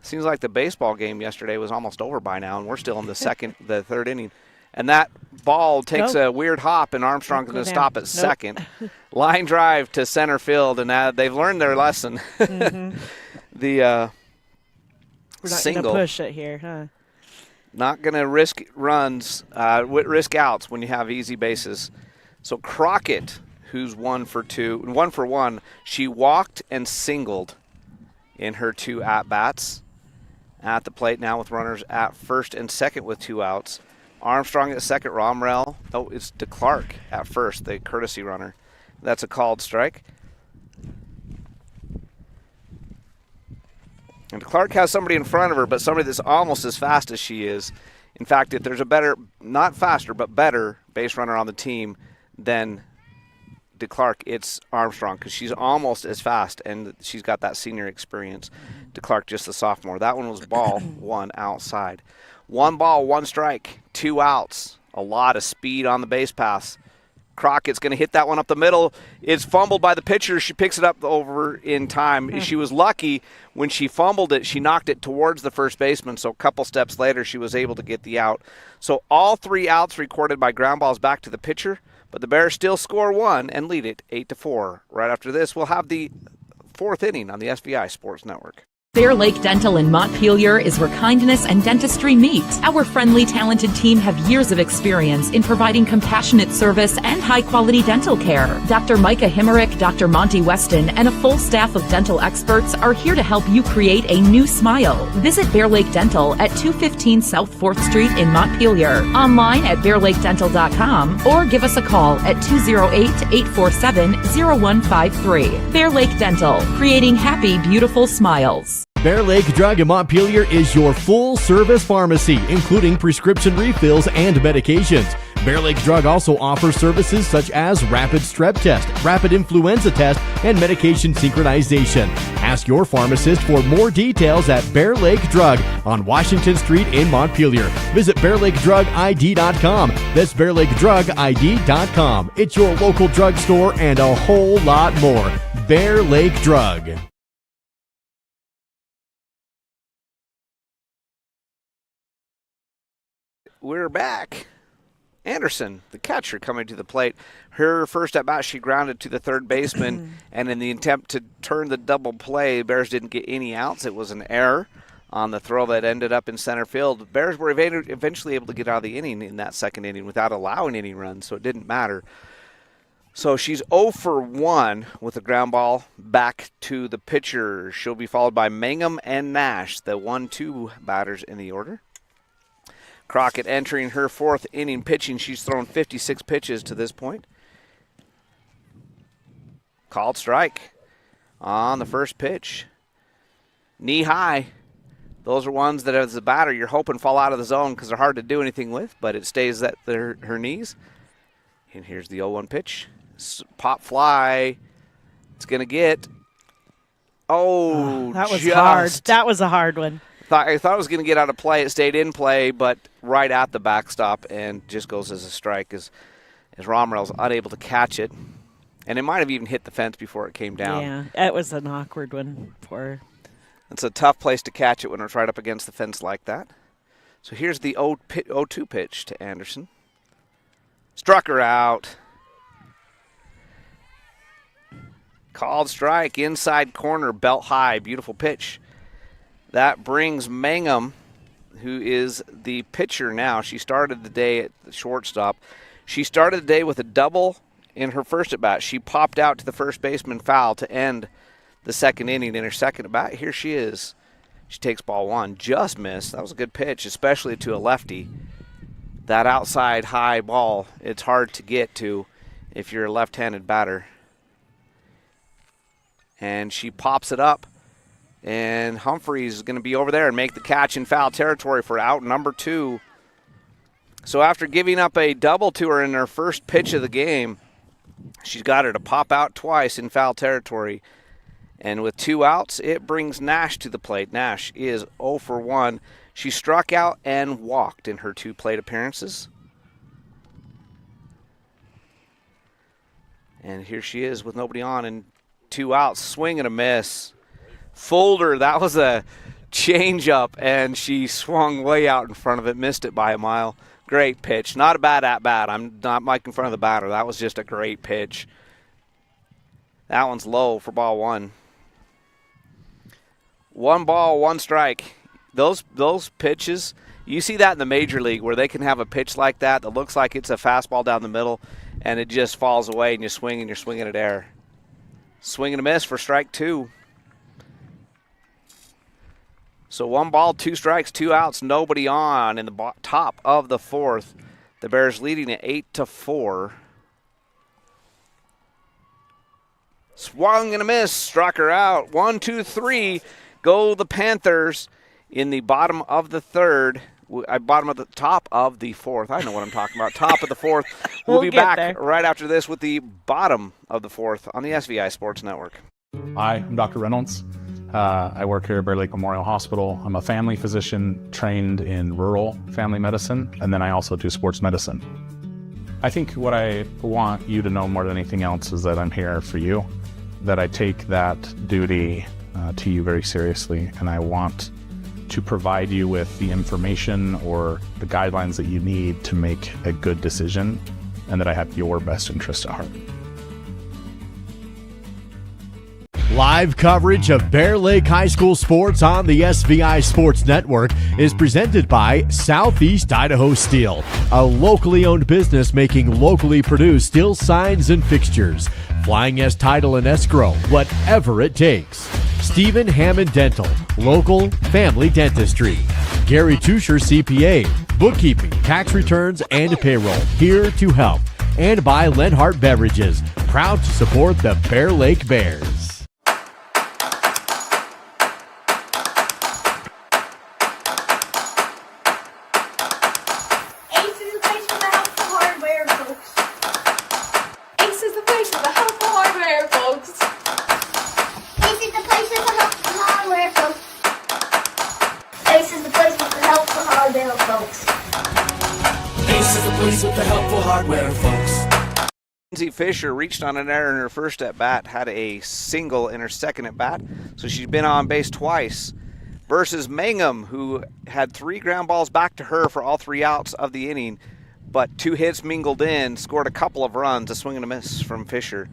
Seems like the baseball game yesterday was almost over by now, and we're still in the third inning. And that ball takes a weird hop, and Armstrong's going to stop at second. Line drive to center field, and they've learned their lesson. Mm-hmm. We're not single. going to push it here, huh? Not going to risk runs, risk outs when you have easy bases. So Crockett, who's 1 for 1, she walked and singled in her 2 at-bats. At the plate now with runners at first and second with 2 outs. Armstrong at second, Romrell. Oh, it's DeClark at first, the courtesy runner. That's a called strike. And DeClark has somebody in front of her, but somebody that's almost as fast as she is. In fact, if there's a better, not faster, but better base runner on the team than DeClark, it's Armstrong, because she's almost as fast, and she's got that senior experience. DeClark just the sophomore. That one was ball 1 outside. 1 ball, 1 strike, 2 outs. A lot of speed on the base pass. Crockett's going to hit that one up the middle. It's fumbled by the pitcher. She picks it up over in time. She was lucky when she fumbled it. She knocked it towards the first baseman, so a couple steps later she was able to get the out. So all 3 outs recorded by ground balls back to the pitcher, but the Bears still score 1 and lead it 8-4. Right after this, we'll have the 4th inning on the SVI Sports Network. Bear Lake Dental in Montpelier is where kindness and dentistry meet. Our friendly, talented team have years of experience in providing compassionate service and high-quality dental care. Dr. Micah Himmerick, Dr. Monty Weston, and a full staff of dental experts are here to help you create a new smile. Visit Bear Lake Dental at 215 South 4th Street in Montpelier, online at bearlakedental.com, or give us a call at 208-847-0153. Bear Lake Dental, creating happy, beautiful smiles. Bear Lake Drug in Montpelier is your full-service pharmacy, including prescription refills and medications. Bear Lake Drug also offers services such as rapid strep test, rapid influenza test, and medication synchronization. Ask your pharmacist for more details at Bear Lake Drug on Washington Street in Montpelier. Visit BearLakeDrugID.com. That's BearLakeDrugID.com. It's your local drugstore and a whole lot more. Bear Lake Drug. We're back. Anderson, the catcher, coming to the plate. Her first at bat, she grounded to the third baseman, and in the attempt to turn the double play, Bears didn't get any outs. It was an error on the throw that ended up in center field. Bears were eventually able to get out of the inning in that second inning without allowing any runs, so it didn't matter. So she's 0 for 1 with a ground ball back to the pitcher. She'll be followed by Mangum and Nash, the 1-2 batters in the order. Crockett entering her 4th inning pitching. She's thrown 56 pitches to this point. Called strike on the first pitch. Knee high. Those are ones that as a batter you're hoping fall out of the zone because they're hard to do anything with, but it stays at her knees. And here's the 0-1 pitch. Pop fly. It's going to get. Oh, that was just hard. That was a hard one. I thought it was going to get out of play. It stayed in play, but right at the backstop and just goes as a strike as Romerell's unable to catch it. And it might have even hit the fence before it came down. Yeah, that was an awkward one for her. It's a tough place to catch it when it's right up against the fence like that. So here's the 0-2 pitch to Anderson. Struck her out. Called strike, inside corner, belt high, beautiful pitch. That brings Mangum, who is the pitcher now. She started the day at the shortstop. She started the day with a double in her first at-bat. She popped out to the first baseman foul to end the second inning in her second at-bat. Here she is. She takes ball one. Just missed. That was a good pitch, especially to a lefty. That outside high ball, it's hard to get to if you're a left-handed batter. And she pops it up. And Humphreys is going to be over there and make the catch in foul territory for out number 2. So after giving up a double to her in her first pitch of the game, she's got her to pop out twice in foul territory. And with 2 outs, it brings Nash to the plate. Nash is 0 for 1. She struck out and walked in her 2 plate appearances. And here she is with nobody on and 2 outs. Swing and a miss. Folder, that was a change-up, and she swung way out in front of it, missed it by a mile. Great pitch. Not a bad at-bat. I'm not making fun of the batter. That was just a great pitch. That one's low for ball 1. 1 ball, 1 strike. Those pitches, you see that in the major league where they can have a pitch like that looks like it's a fastball down the middle, and it just falls away, and you swing, and you're swinging at air. Swing and a miss for strike 2. So 1 ball, 2 strikes, 2 outs, nobody on in the top of the 4th. The Bears leading at 8-4. Swung and a miss, struck her out. 1, 2, 3, go the Panthers in the bottom of the 3rd. Bottom of the top of the 4th. I know what I'm talking about. Top of the 4th. We'll be back right after this with the bottom of the 4th on the SVI Sports Network. Hi, I'm Dr. Reynolds. I work here at Bear Lake Memorial Hospital. I'm a family physician trained in rural family medicine, and then I also do sports medicine. I think what I want you to know more than anything else is that I'm here for you, that I take that duty to you very seriously, and I want to provide you with the information or the guidelines that you need to make a good decision, and that I have your best interest at heart. Live coverage of Bear Lake High School sports on the SVI Sports Network is presented by Southeast Idaho Steel, a locally owned business making locally produced steel signs and fixtures. Flying S title and escrow, whatever it takes. Stephen Hammond Dental, local family dentistry. Gary Tusher CPA, bookkeeping, tax returns, and payroll, here to help. And by Lenhart Beverages, proud to support the Bear Lake Bears. Fisher reached on an error in her first at-bat, had a single in her second at-bat, so she's been on base twice, versus Mangum, who had 3 ground balls back to her for all 3 outs of the inning, but 2 hits mingled in, scored a couple of runs, a swing and a miss from Fisher.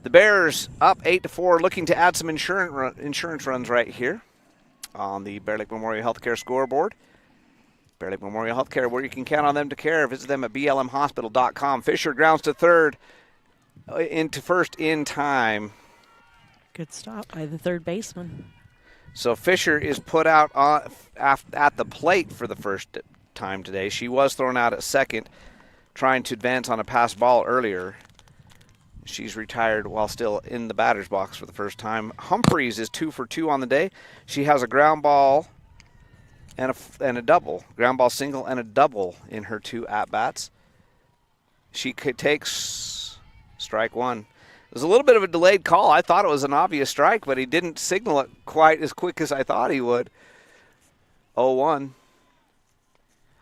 The Bears up 8-4, looking to add some insurance runs right here on the Bear Lake Memorial Healthcare scoreboard. Bear Lake Memorial Healthcare, where you can count on them to care. Visit them at blmhospital.com. Fisher grounds to third, into first in time. Good stop by the third baseman. So Fisher is put out at the plate for the first time today. She was thrown out at second, trying to advance on a pass ball earlier. She's retired while still in the batter's box for the first time. Humphreys is 2 for 2 on the day. She has a ground ball and a double, ground ball single and a double in her 2 at-bats. She takes Strike one. It was a little bit of a delayed call. I thought it was an obvious strike, but he didn't signal it quite as quick as I thought he would. 0-1.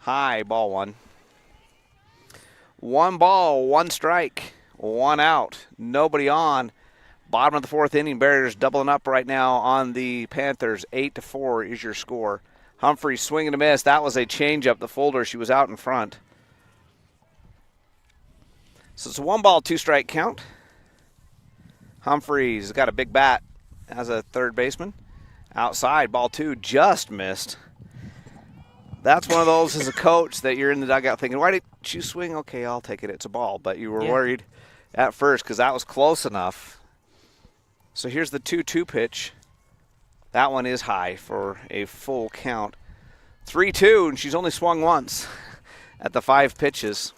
High, ball one. 1 ball, 1 strike, 1 out. Nobody on. Bottom of the 4th inning, Bears doubling up right now on the Panthers. 8-4 is your score. Humphrey swinging a miss. That was a changeup. The folder, she was out in front. So it's a 1 ball, 2 strike count. Humphreys got a big bat as a third baseman. Outside, ball 2, just missed. That's one of those as a coach that you're in the dugout thinking, why did you swing? Okay, I'll take it. It's a ball. But you were worried at first because that was close enough. So here's the 2-2 pitch. That one is high for a full count. 3-2, and she's only swung once at the 5 pitches.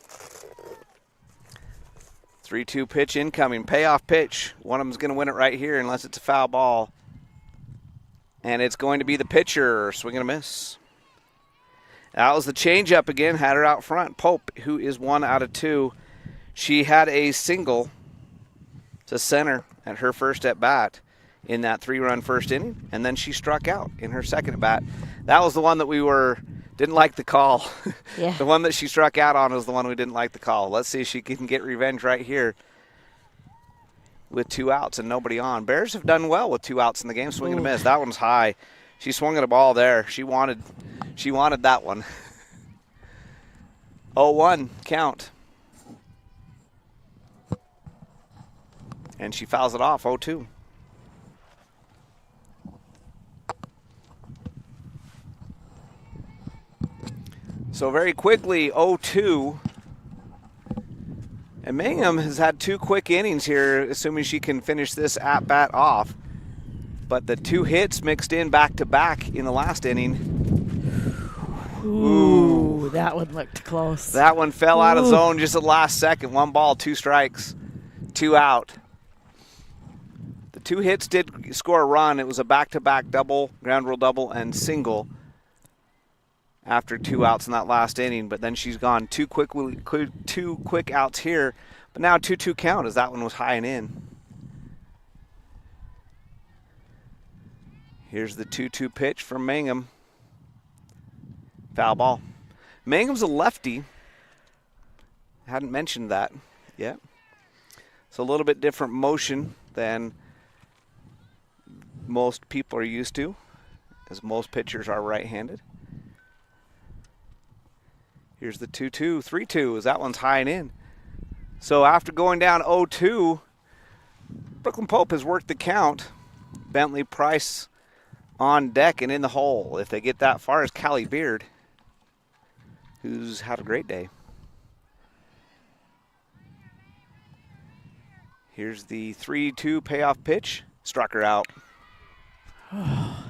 3-2 pitch incoming. Payoff pitch. One of them's going to win it right here unless it's a foul ball. And it's going to be the pitcher swinging a miss. That was the changeup again, had her out front. Pope, who is 1 out of 2. She had a single to center at her first at-bat in that 3-run first inning, and then she struck out in her second at-bat. That was the one that we didn't like the call. Yeah. The one that she struck out on was the one we didn't like the call. Let's see if she can get revenge right here with 2 outs and nobody on. Bears have done well with 2 outs in the game, swinging a miss. That one's high. She swung at a ball there. She wanted that one. 0-1 count. And she fouls it off, 0-2. So very quickly, 0-2. And Mangum has had 2 quick innings here, assuming she can finish this at-bat off. But the 2 hits mixed in back-to-back in the last inning. Ooh, that one looked close. That one fell out of zone just at the last second. 1 ball, 2 strikes, 2 out. The 2 hits did score a run. It was a back-to-back double, ground rule double, and single after 2 outs in that last inning. But then she's gone 2 quick outs here. But now 2-2 count as that one was high and in. Here's the 2-2 pitch from Mangum. Foul ball. Mangum's a lefty. Hadn't mentioned that yet. It's a little bit different motion than most people are used to, as most pitchers are right-handed. Here's the 2-2, 3-2, as that one's high and in. So after going down 0-2, Brooklyn Pope has worked the count. Bentley Price on deck and in the hole. If they get that far, is Callie Beard, who's had a great day. Here's the 3-2 payoff pitch. Struck her out.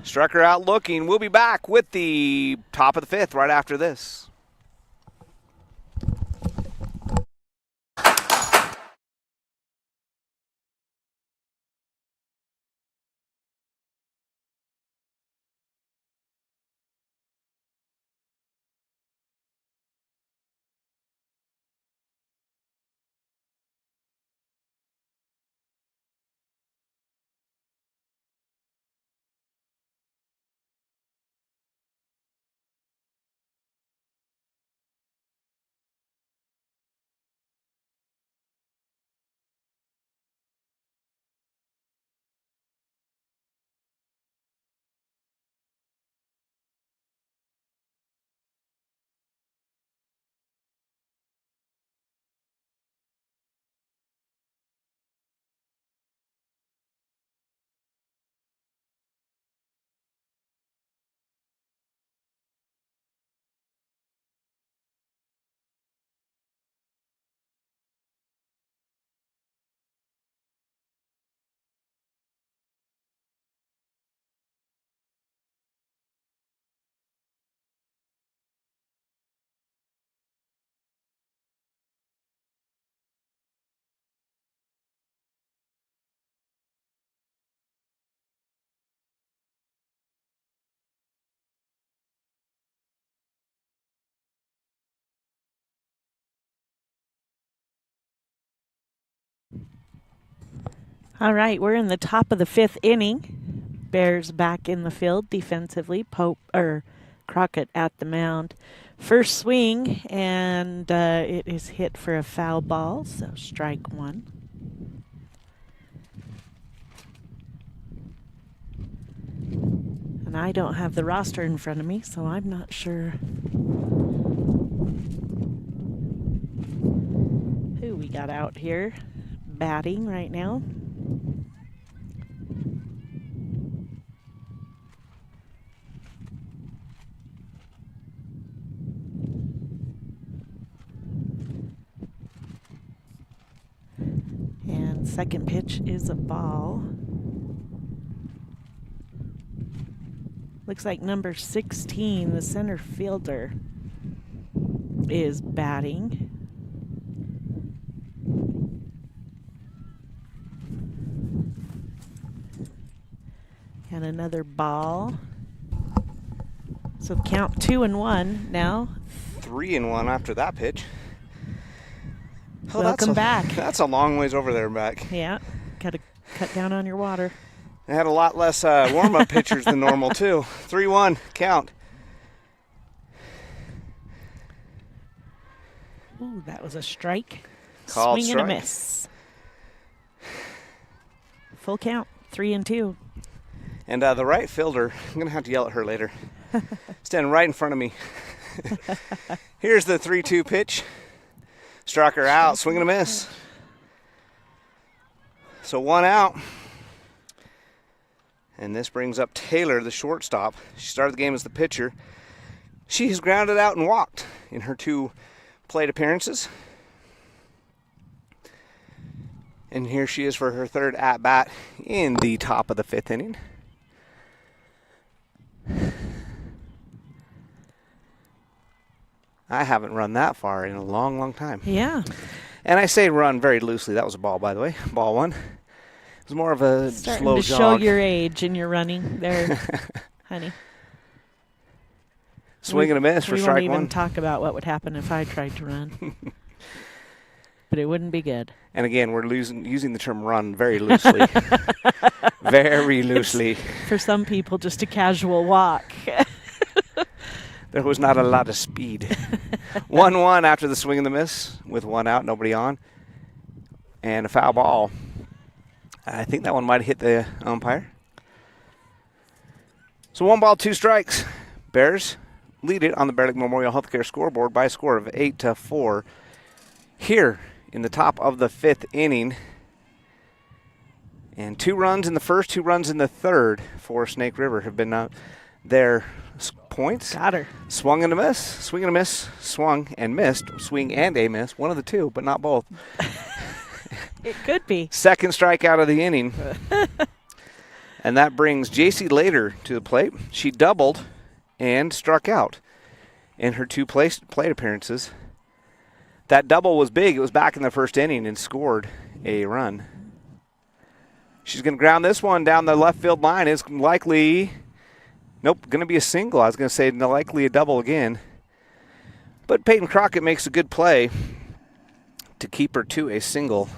Struck her out looking. We'll be back with the top of the 5th right after this. All right, we're in the top of the 5th inning. Bears back in the field defensively. Crockett at the mound. First swing, and it is hit for a foul ball, so strike one. And I don't have the roster in front of me, so I'm not sure who we got out here batting right now. And second pitch is a ball. Looks like number 16, the center fielder, is batting. And another ball. So count 2-1 now. 3-1 after that pitch. Oh, Welcome back. That's a long ways over there and back. Yeah, got to cut down on your water. They had a lot less warm-up pitchers than normal, too. 3-1 count. Ooh, that was a strike. Called Swing strike. and a miss. Full count, 3-2. And the right fielder, I'm going to have to yell at her later, standing right in front of me. Here's the 3-2 pitch. Struck her out, swing and a miss. So 1 out. And this brings up Taylor, the shortstop. She started the game as the pitcher. She has grounded out and walked in her 2 plate appearances. And here she is for her 3rd at-bat in the top of the 5th inning. I haven't run that far in a long, long time. Yeah. And I say run very loosely. That was a ball, by the way. Ball 1. It was more of a Starting slow to jog. show your age in your running there, honey. Swing and a miss for strike We 1. won't even talk about what would happen if I tried to run. But it wouldn't be good. And again, we're using the term run very loosely. Very loosely. It's, for some people, just a casual walk. There was not a lot of speed. 1-1 after the swing and the miss with 1 out, nobody on. And a foul ball. I think that one might have hit the umpire. So 1 ball, 2 strikes. Bears lead it on the Bear Lake Memorial Healthcare scoreboard by a score of 8-4. Here in the top of the 5th inning. And 2 runs in the first, 2 runs in the third for Snake River have been their points. Got her. Swung and a miss, swing and a miss, swung and missed, swing and a miss. One of the 2, but not both. It could be. Second strikeout of the inning. And that brings J.C. Later to the plate. She doubled and struck out in her 2 plate appearances. That double was big. It was back in the first inning and scored a run. She's going to ground this one down the left field line. It's likely, nope, going to be a single. I was going to say likely a double again. But Peyton Crockett makes a good play to keep her to a single.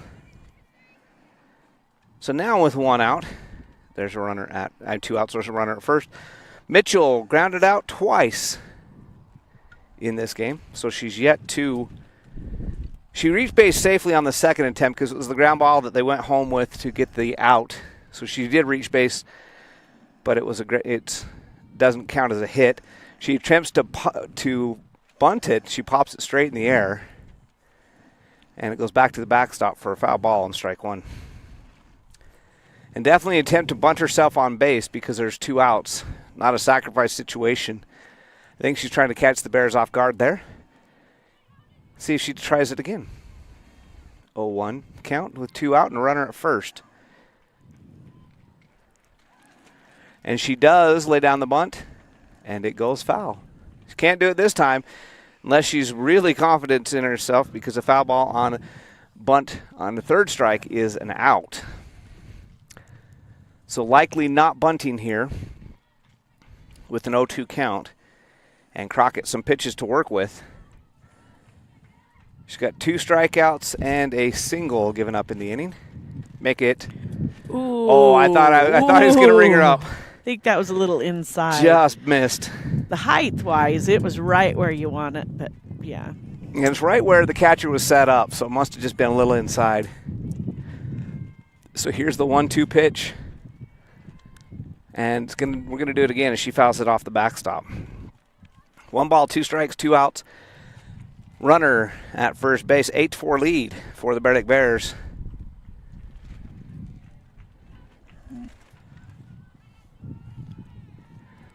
So now with 1 out, there's a runner at 2 outs. There's a runner at first. Mitchell grounded out twice in this game, so she's yet to. She reached base safely on the second attempt because it was the ground ball that they went home with to get the out. So she did reach base, but it doesn't count as a hit. She attempts to bunt it. She pops it straight in the air, and it goes back to the backstop for a foul ball and strike 1. And definitely attempt to bunt herself on base because there's 2 outs. Not a sacrifice situation. I think she's trying to catch the Bears off guard there. See if she tries it again. 0-1 count with 2 out and a runner at first. And she does lay down the bunt, and it goes foul. She can't do it this time unless she's really confident in herself because a foul ball on bunt on the 3rd strike is an out. So likely not bunting here with an 0-2 count. And Crockett some pitches to work with. She's got 2 strikeouts and a single given up in the inning. Make it Ooh. Oh, I thought he was going to ring her up. I think that was a little inside. Just missed. The height-wise, it was right where you want it, but yeah. And it's right where the catcher was set up, so it must have just been a little inside. So here's the 1-2 pitch. And we're going to do it again as she fouls it off the backstop. 1 ball, 2 strikes, 2 outs. Runner at first base, 8-4 lead for the Bear Lake Bears.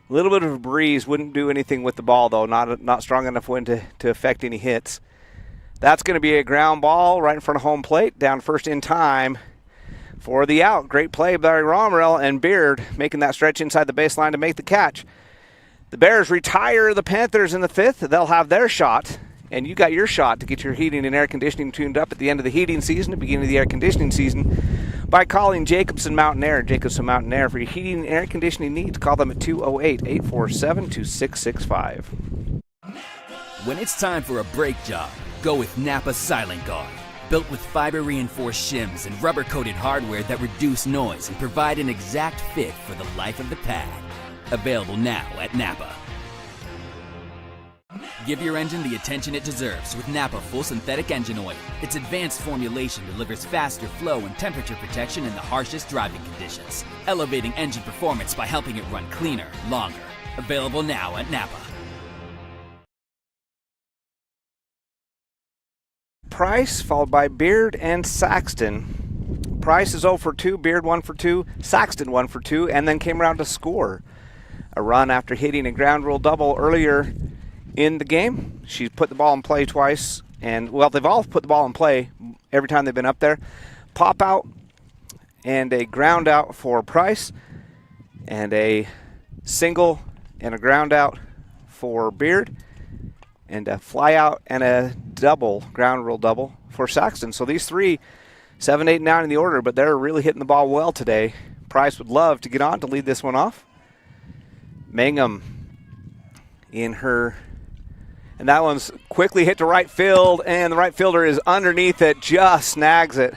A little bit of a breeze wouldn't do anything with the ball, though. Not strong enough wind to affect any hits. That's going to be a ground ball right in front of home plate, down first in time for the out. Great play by Romerell, and Beard making that stretch inside the baseline to make the catch. The Bears retire the Panthers in the 5th. They'll have their shot, and you got your shot to get your heating and air conditioning tuned up at the end of the heating season, the beginning of the air conditioning season, by calling Jacobson Mountain Air. Jacobson Mountain Air for your heating and air conditioning needs. Call them at 208-847-2665. When it's time for a brake job, go with Napa Silent Guard. Built with fiber-reinforced shims and rubber-coated hardware that reduce noise and provide an exact fit for the life of the pad. Available now at Napa. Give your engine the attention it deserves with Napa Full Synthetic Engine Oil. Its advanced formulation delivers faster flow and temperature protection in the harshest driving conditions, elevating engine performance by helping it run cleaner, longer. Available now at Napa. Price, followed by Beard and Saxton. Price is 0 for 2, Beard 1 for 2, Saxton 1 for 2, and then came around to score. A run after hitting a ground rule double earlier in the game. She's put the ball in play twice, and, well, they've all put the ball in play every time they've been up there. Pop out and a ground out for Price, and a single and a ground out for Beard, and a fly out and a double, ground rule double for Saxton. So these 3, 7, 8, and 9 in the order, but they're really hitting the ball well today. Price would love to get on to lead this one off. Mangum in her, and that one's quickly hit to right field, and the right fielder is underneath it, just snags it.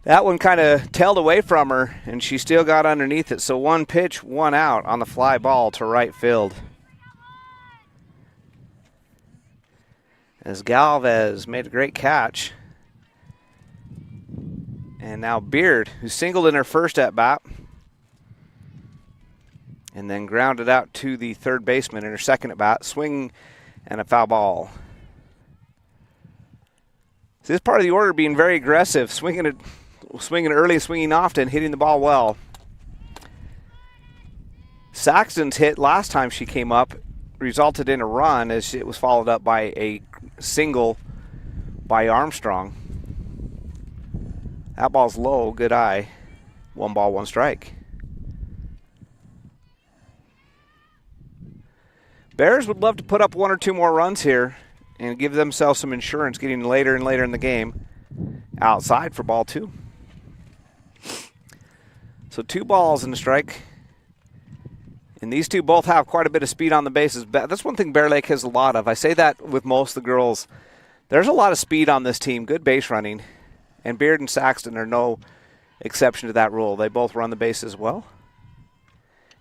That one kind of tailed away from her, and she still got underneath it. So 1 pitch, 1 out on the fly ball to right field. As Galvez made a great catch. And now Beard, who singled in her first at-bat, and then grounded out to the third baseman in her second at-bat. Swing and a foul ball. So this part of the order being very aggressive, swinging early, swinging often, hitting the ball well. Saxton's hit last time she came up resulted in a run as it was followed up by a single by Armstrong. That ball's low, good eye. 1 ball, 1 strike. Bears would love to put up 1 or 2 more runs here and give themselves some insurance getting later and later in the game. Outside for ball 2. So 2 balls and a strike. And these two both have quite a bit of speed on the bases. That's one thing Bear Lake has a lot of. I say that with most of the girls. There's a lot of speed on this team, good base running. And Beard and Saxton are no exception to that rule. They both run the bases well.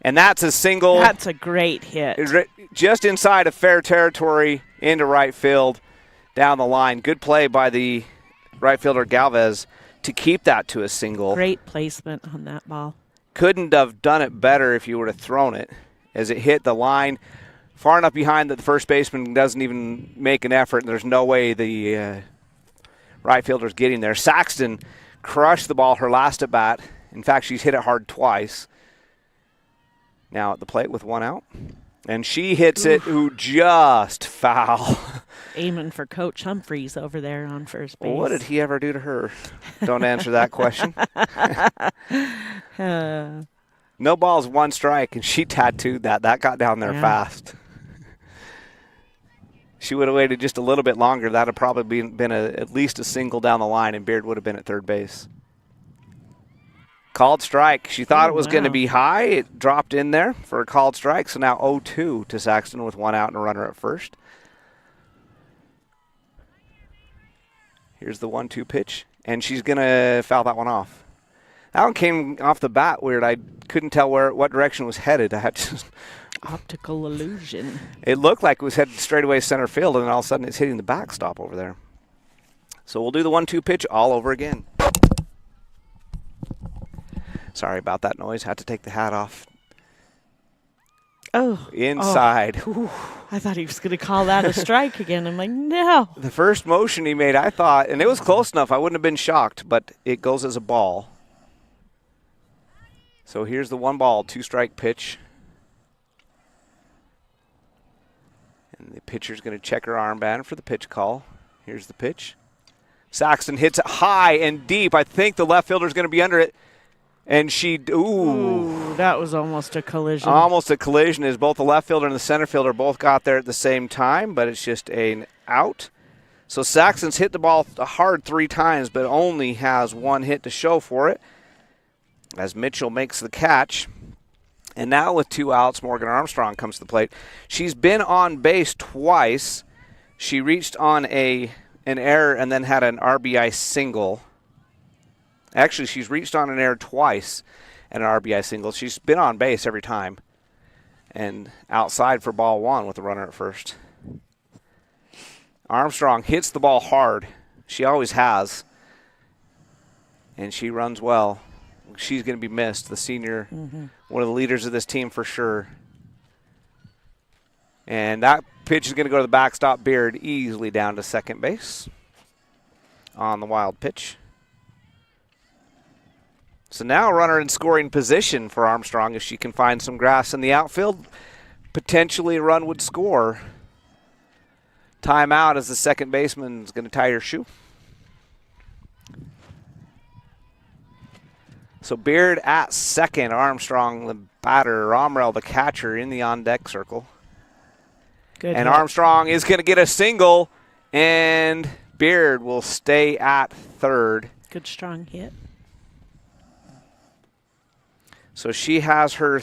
And that's a single. That's a great hit. Just inside of fair territory into right field down the line. Good play by the right fielder Galvez to keep that to a single. Great placement on that ball. Couldn't have done it better if you would have thrown it as it hit the line far enough behind that the first baseman doesn't even make an effort, and there's no way the right fielder's getting there. Saxton crushed the ball her last at bat. In fact, she's hit it hard twice. Now at the plate with 1 out. And she hits it just foul. Aiming for Coach Humphreys over there on first base. What did he ever do to her? Don't answer that question. No balls, 1 strike, and she tattooed that. That got down there fast. She would have waited just a little bit longer. That would have probably been at least a single down the line, and Beard would have been at third base. Called strike. She thought it was going to be high. It dropped in there for a called strike. So now 0-2 to Saxton with 1 out and a runner at first. Here's the 1-2 pitch. And she's going to foul that one off. That one came off the bat weird. I couldn't tell what direction it was headed. I had to. Optical illusion. It looked like it was headed straight away center field, and then all of a sudden it's hitting the backstop over there. So we'll do the 1-2 pitch all over again. Sorry about that noise. Had to take the hat off. Oh. Inside. Oh. I thought he was going to call that a strike again. I'm like, no. The first motion he made, I thought, and it was close enough, I wouldn't have been shocked, but it goes as a ball. So here's the 1-ball, 2-strike pitch. And the pitcher's going to check her armband for the pitch call. Here's the pitch. Saxton hits it high and deep. I think the left fielder's going to be under it. And ooh, that was almost a collision. Almost a collision, as both the left fielder and the center fielder both got there at the same time, but it's just an out. So Saxton's hit the ball hard 3 times, but only has 1 hit to show for it, as Mitchell makes the catch. And now with 2 outs, Morgan Armstrong comes to the plate. She's been on base twice. She reached on an error and then had an RBI single. Actually, she's reached on an error twice and an RBI single. She's been on base every time. And outside for ball 1 with the runner at first. Armstrong hits the ball hard. She always has. And she runs well. She's going to be missed, the senior, one of the leaders of this team for sure. And that pitch is going to go to the backstop. Beard easily down to second base on the wild pitch. So now a runner in scoring position for Armstrong. If she can find some grass in the outfield, potentially a run would score. Timeout as the second baseman is going to tie her shoe. So Beard at second, Armstrong the batter, Romrell the catcher in the on-deck circle. Good and hit. Armstrong is going to get a single, and Beard will stay at third. Good strong hit. So she has her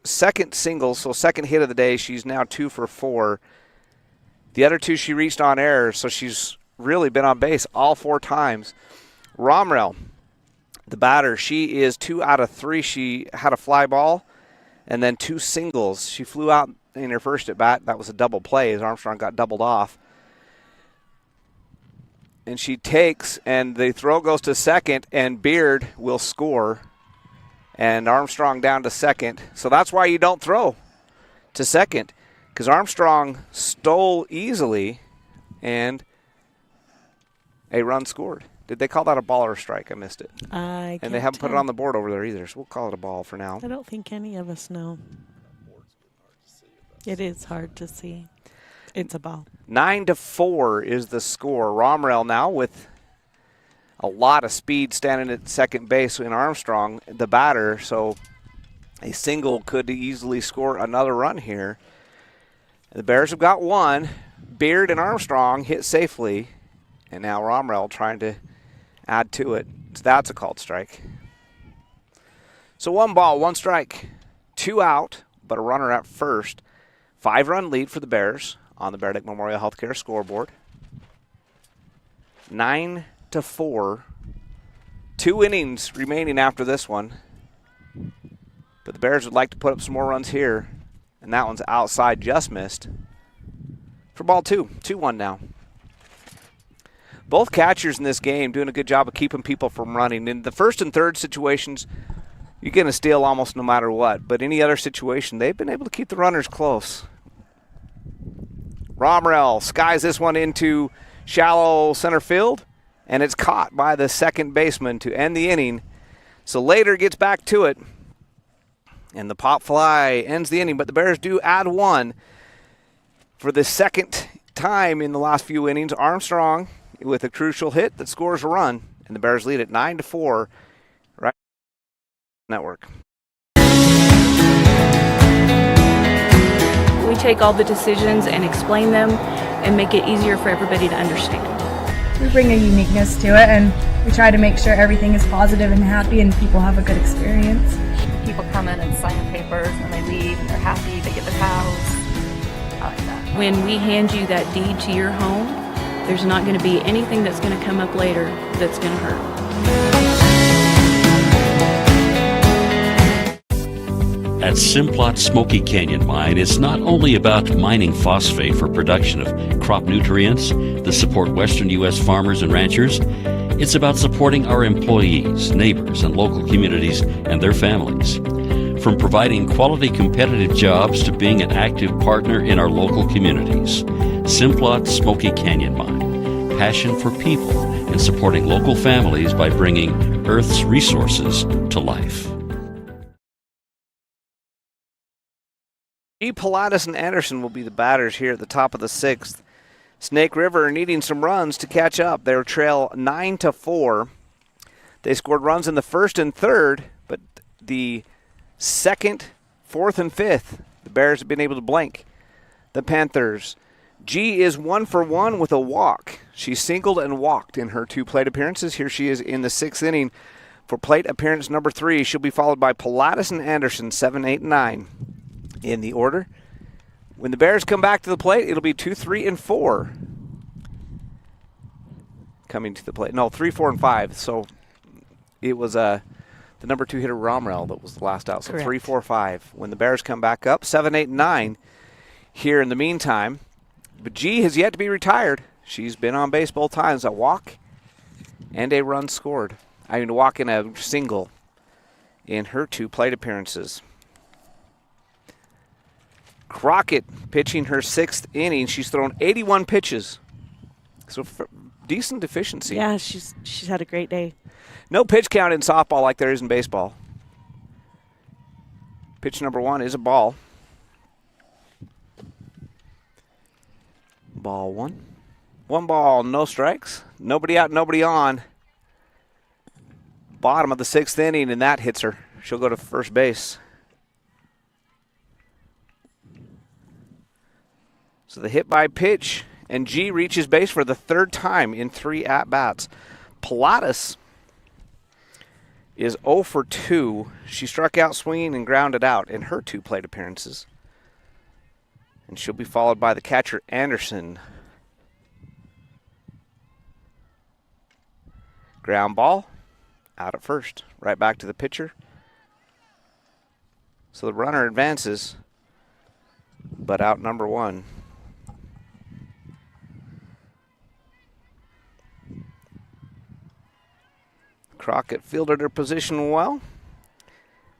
second single, so second hit of the day. She's now 2 for 4. The other 2 she reached on error, so she's really been on base all 4 times. Romrell, the batter, she is 2 out of 3. She had a fly ball and then 2 singles. She flew out in her first at bat. That was a double play as Armstrong got doubled off. And she takes, and the throw goes to second, and Beard will score. And Armstrong down to second. So that's why you don't throw to second, because Armstrong stole easily, and a run scored. Did they call that a ball or a strike? I missed it. And they haven't put it on the board over there either, so we'll call it a ball for now. I don't think any of us know. It is hard to see. It's a ball. 9-4 is the score. Romrell now with a lot of speed standing at second base in Armstrong, the batter, so a single could easily score another run here. The Bears have got 1. Beard and Armstrong hit safely, and now Romrell trying to add to it. So that's a called strike. So 1 ball, 1 strike, 2 out, but a runner at first. 5-run lead for the Bears on the Bear Lake Memorial Healthcare scoreboard. 9-4. 2 innings remaining after this one. But the Bears would like to put up some more runs here. And that one's outside, just missed. For ball 2. 2-1 now. Both catchers in this game doing a good job of keeping people from running. In the first and third situations, you're going to steal almost no matter what. But any other situation, they've been able to keep the runners close. Romrell skies this one into shallow center field, and it's caught by the second baseman to end the inning. So Later gets back to it, and the pop fly ends the inning. But the Bears do add 1 for the second time in the last few innings. Armstrong with a crucial hit that scores a run, and the Bears lead at 9-4 right network. We take all the decisions and explain them and make it easier for everybody to understand. We bring a uniqueness to it, and we try to make sure everything is positive and happy and people have a good experience. People come in and sign the papers and they leave and they're happy, they get the house. I like that. When we hand you that deed to your home, there's not going to be anything that's going to come up later that's going to hurt. At Simplot Smoky Canyon Mine, it's not only about mining phosphate for production of crop nutrients that support western U.S. farmers and ranchers. It's about supporting our employees, neighbors, and local communities and their families. From providing quality competitive jobs to being an active partner in our local communities. Simplot Smoky Canyon Mine. Passion for people and supporting local families by bringing Earth's resources to life. Pilatus and Anderson will be the batters here at the top of the 6th. Snake River needing some runs to catch up. They trail 9-4. They scored runs in the 1st and 3rd, but the 2nd, 4th, and 5th, the Bears have been able to blank the Panthers. G is 1 for 1 with a walk. She singled and walked in her 2 plate appearances. Here she is in the 6th inning for plate appearance number 3. She'll be followed by Pilatus and Anderson, 7, 8, and 9. In the order. When the Bears come back to the plate, it'll be 2, 3, and 4 coming to the plate. No, 3, 4, and 5. So it was the number 2 hitter, Romrell, that was the last out. So Correct. 3, 4, 5. When the Bears come back up, 7, 8, and 9 here in the meantime. But G has yet to be retired. She's been on base both times. A walk and a run scored. I mean, a walk and a single in her 2 plate appearances. Crockett pitching her 6th inning. She's thrown 81 pitches. So decent efficiency. Yeah, she's had a great day. No pitch count in softball like there is in baseball. Pitch number 1 is a ball. Ball 1. 1 ball, no strikes. Nobody out, nobody on. Bottom of the 6th inning, and that hits her. She'll go to first base. So the hit by pitch, and G reaches base for the 3rd time in 3 at-bats. Pilatus is 0 for 2. She struck out swinging and grounded out in her 2 plate appearances. And she'll be followed by the catcher, Anderson. Ground ball, out at first. Right back to the pitcher. So the runner advances, but out number 1. Crockett fielded her position well.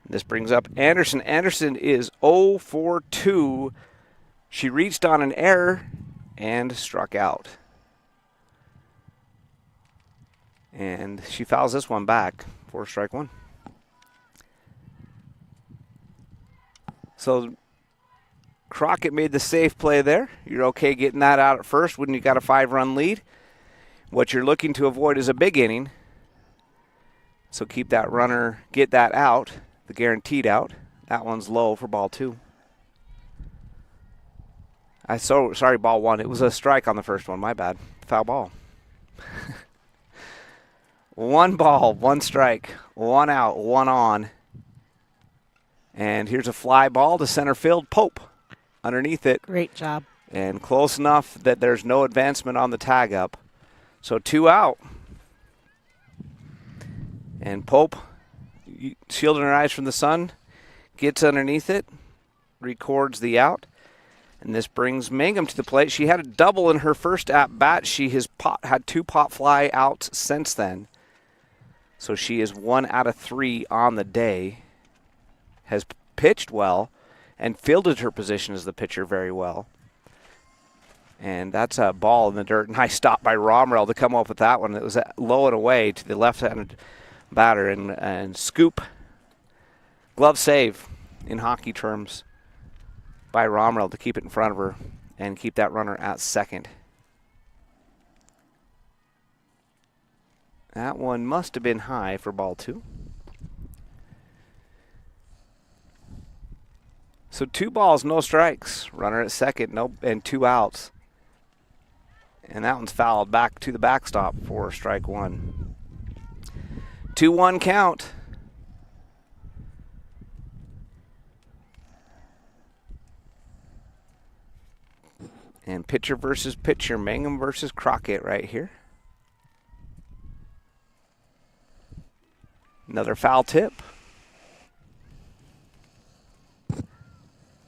This brings up Anderson. Anderson is 0 for 2. She reached on an error and struck out. And she fouls this one back for strike 1. So Crockett made the safe play there. You're okay getting that out at first when you got a 5-run lead. What you're looking to avoid is a big inning. So keep that runner, get that out, the guaranteed out. That one's low for ball 2. Sorry, ball 1. It was a strike on the first one, my bad. Foul ball. 1 ball, 1 strike, 1 out, 1 on. And here's a fly ball to center field. Pope underneath it. Great job. And close enough that there's no advancement on the tag up. So 2 out. And Pope, shielding her eyes from the sun, gets underneath it, records the out. And this brings Mangum to the plate. She had a double in her first at-bat. She has had 2 pop fly outs since then. So she is 1 out of 3 on the day. Has pitched well and fielded her position as the pitcher very well. And that's a ball in the dirt. Nice stop by Romrell to come up with that one. It was low and away to the left-handed batter and scoop. Glove save in hockey terms by Romrell to keep it in front of her and keep that runner at second. That one must have been high for ball 2. So 2 balls, no strikes. Runner at second, and 2 outs. And that one's fouled back to the backstop for strike 1. 2-1 count. And pitcher versus pitcher, Mangum versus Crockett right here. Another foul tip.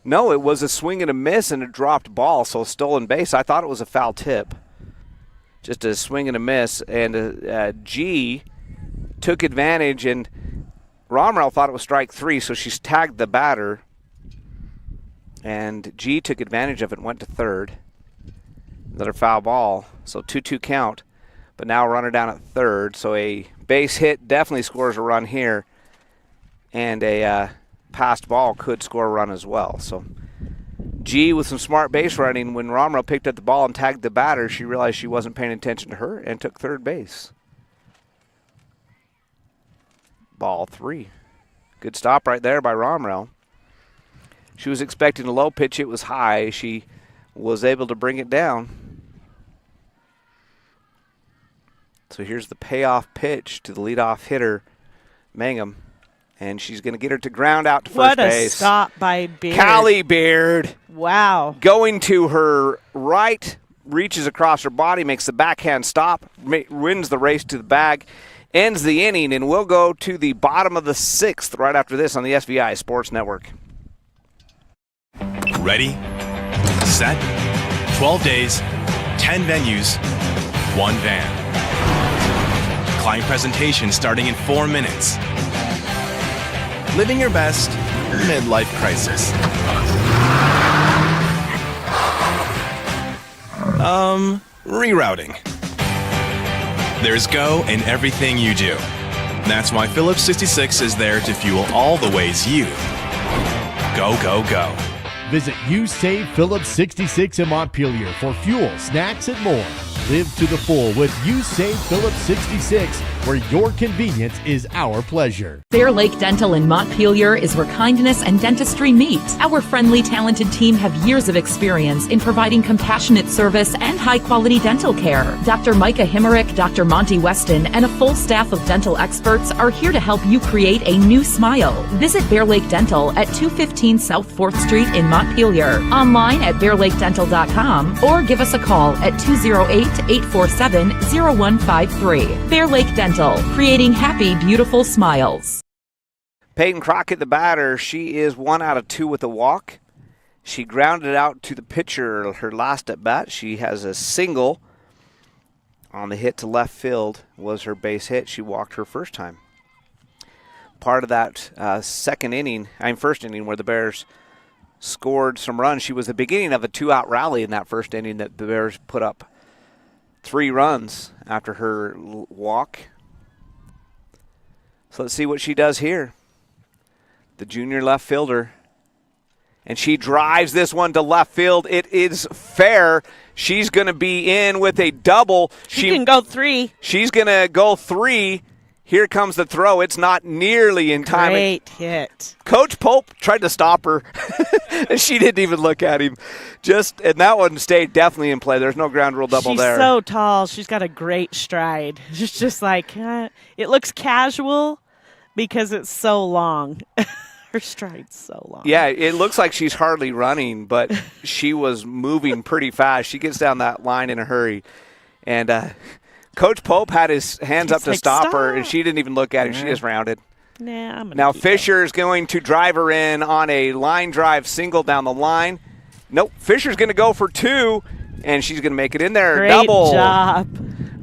No, it was a swing and a miss and a dropped ball, so stolen base. I thought it was a foul tip. Just a swing and a miss, and G took advantage, and Romrell thought it was strike 3, so she's tagged the batter, and G took advantage of it and went to third. Another foul ball, so 2-2 count, but now runner down at third, so a base hit definitely scores a run here, and a passed ball could score a run as well. So G with some smart base running. When Romrell picked up the ball and tagged the batter, she realized she wasn't paying attention to her and took third base. Ball 3. Good stop right there by Romrell. She was expecting a low pitch. It was high. She was able to bring it down. So here's the payoff pitch to the leadoff hitter, Mangum. And she's going to get her to ground out to first base. What a stop by Beard. Callie Beard. Wow. Going to her right, reaches across her body, makes the backhand stop, wins the race to the bag, ends the inning, and we'll go to the bottom of the 6th right after this on the SVI Sports Network. Ready, set, 12 days, 10 venues, 1 van. Client presentation starting in 4 minutes. Living your best midlife crisis. Rerouting. There's go in everything you do. That's why Phillips 66 is there to fuel all the ways you go, go, go. Visit You Save Phillips 66 in Montpelier for fuel, snacks, and more. Live to the full with You Save Phillips 66, where your convenience is our pleasure. Bear Lake Dental in Montpelier is where kindness and dentistry meet. Our friendly, talented team have years of experience in providing compassionate service and high-quality dental care. Dr. Micah Himmerick, Dr. Monty Weston, and a full staff of dental experts are here to help you create a new smile. Visit Bear Lake Dental at 215 South 4th Street in Montpelier, online at bearlakedental.com, or give us a call at 208-847-0153. Bear Lake Dental, creating happy, beautiful smiles. Peyton Crockett, the batter, she is 1 out of 2 with a walk. She grounded out to the pitcher her last at bat. She has a single on the hit to left field, was her base hit. She walked her first time. Part of that first inning where the Bears scored some runs. She was the beginning of a 2-out rally in that first inning that the Bears put up 3 runs after her walk. So let's see what she does here. The junior left fielder. And she drives this one to left field. It is fair. She's going to be in with a double. She can go 3. She's going to go 3. Here comes the throw. It's not nearly in time. Great hit. Coach Pope tried to stop her. She didn't even look at him. And that one stayed definitely in play. There's no ground rule double there. She's so tall. She's got a great stride. It's just like, it looks casual because it's so long. Her stride's so long. Yeah, it looks like she's hardly running, but she was moving pretty fast. She gets down that line in a hurry. And Coach Pope had his hands up to stop her, and she didn't even look at him. She just rounded. Now Fisher is going to drive her in on a line drive single down the line. Nope, Fisher's going to go for 2, and she's going to make it in there. Great double. job.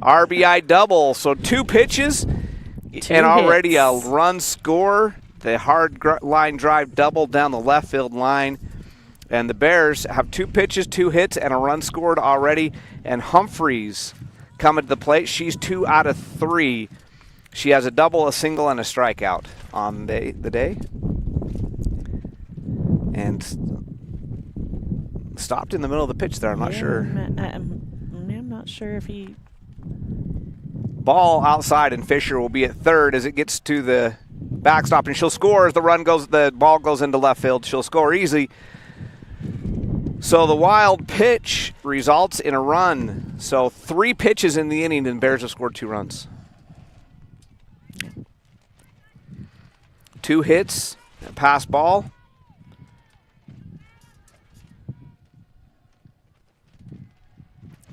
RBI double. So 2 pitches and already a run score. The hard line drive double down the left field line. And the Bears have 2 pitches, 2 hits, and a run scored already. And Humphreys coming to the plate. She's 2 out of 3. She has a double, a single, and a strikeout on the day. And stopped in the middle of the pitch there. I'm not sure. I'm not sure if he... Ball outside, and Fisher will be at third as it gets to the backstop, and she'll score as the ball goes into left field. She'll score easy. So the wild pitch results in a run. So 3 pitches in the inning, and Bears have scored 2 runs. 2 hits, a pass ball.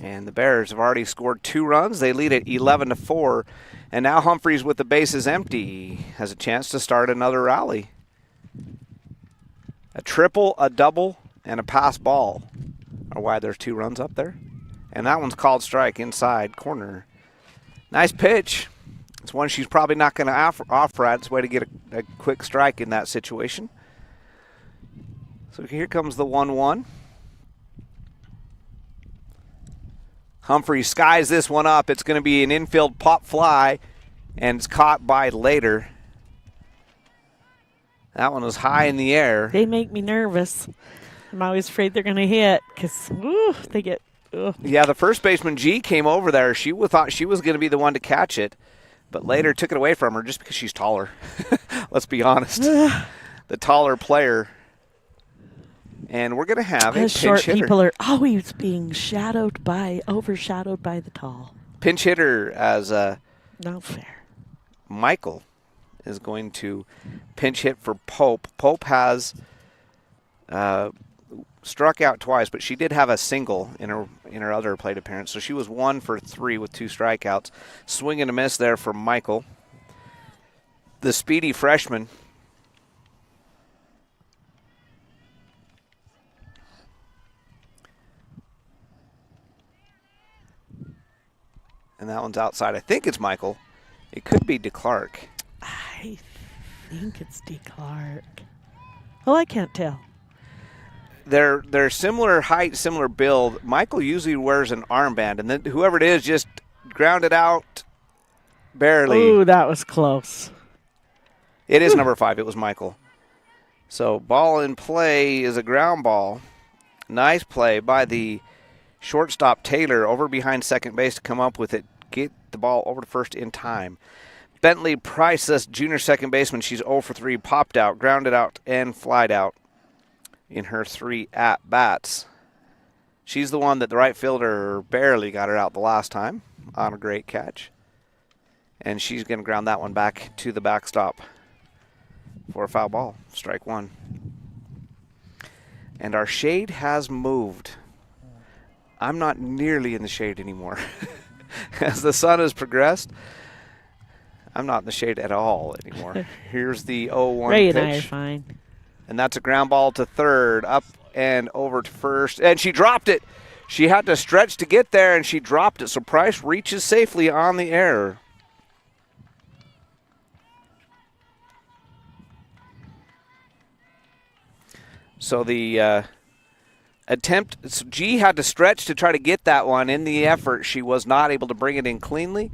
And the Bears have already scored 2 runs. They lead at 11-4. And now Humphreys, with the bases empty, has a chance to start another rally. A triple, a double, and a pass ball are why there's 2 runs up there. And that one's called strike inside corner. Nice pitch. It's one she's probably not going to offer at. It's a way to get a quick strike in that situation. So here comes the 1-1. Humphrey skies this one up. It's going to be an infield pop fly, and it's caught by Later. That one was high in the air. They make me nervous. I'm always afraid they're going to hit because they get. Ugh. Yeah, the first baseman, G, came over there. She thought she was going to be the one to catch it, but Later took it away from her just because she's taller. Let's be honest. The taller player. And we're going to have a pinch short hitter. People are always being overshadowed by the tall. Pinch hitter as Not fair. Michael is going to pinch hit for Pope. Pope has struck out twice, but she did have a single in her other plate appearance. So she was 1 for 3 with 2 strikeouts. Swing and a miss there for Michael. The speedy freshman. And that one's outside. I think it's Michael. It could be DeClark. I think it's DeClark. Well, I can't tell. They're similar height, similar build. Michael usually wears an armband, and then whoever it is just grounded out barely. Ooh, that was close. It is number 5. It was Michael. So ball in play is a ground ball. Nice play by the shortstop Taylor over behind second base to come up with it, get the ball over to first in time. Bentley Price, this junior second baseman, she's 0 for 3, popped out, grounded out, and flied out in her 3 at-bats. She's the one that the right fielder barely got her out the last time on a great catch. And she's going to ground that one back to the backstop for a foul ball, strike 1. And our shade has moved. I'm not nearly in the shade anymore. As the sun has progressed, I'm not in the shade at all anymore. Here's the 0-1 Ray pitch. and I are fine. And that's a ground ball to third, up and over to first. And she dropped it. She had to stretch to get there, and she dropped it. So Price reaches safely on the error. So the attempt, so G had to stretch to try to get that one. In the effort, she was not able to bring it in cleanly.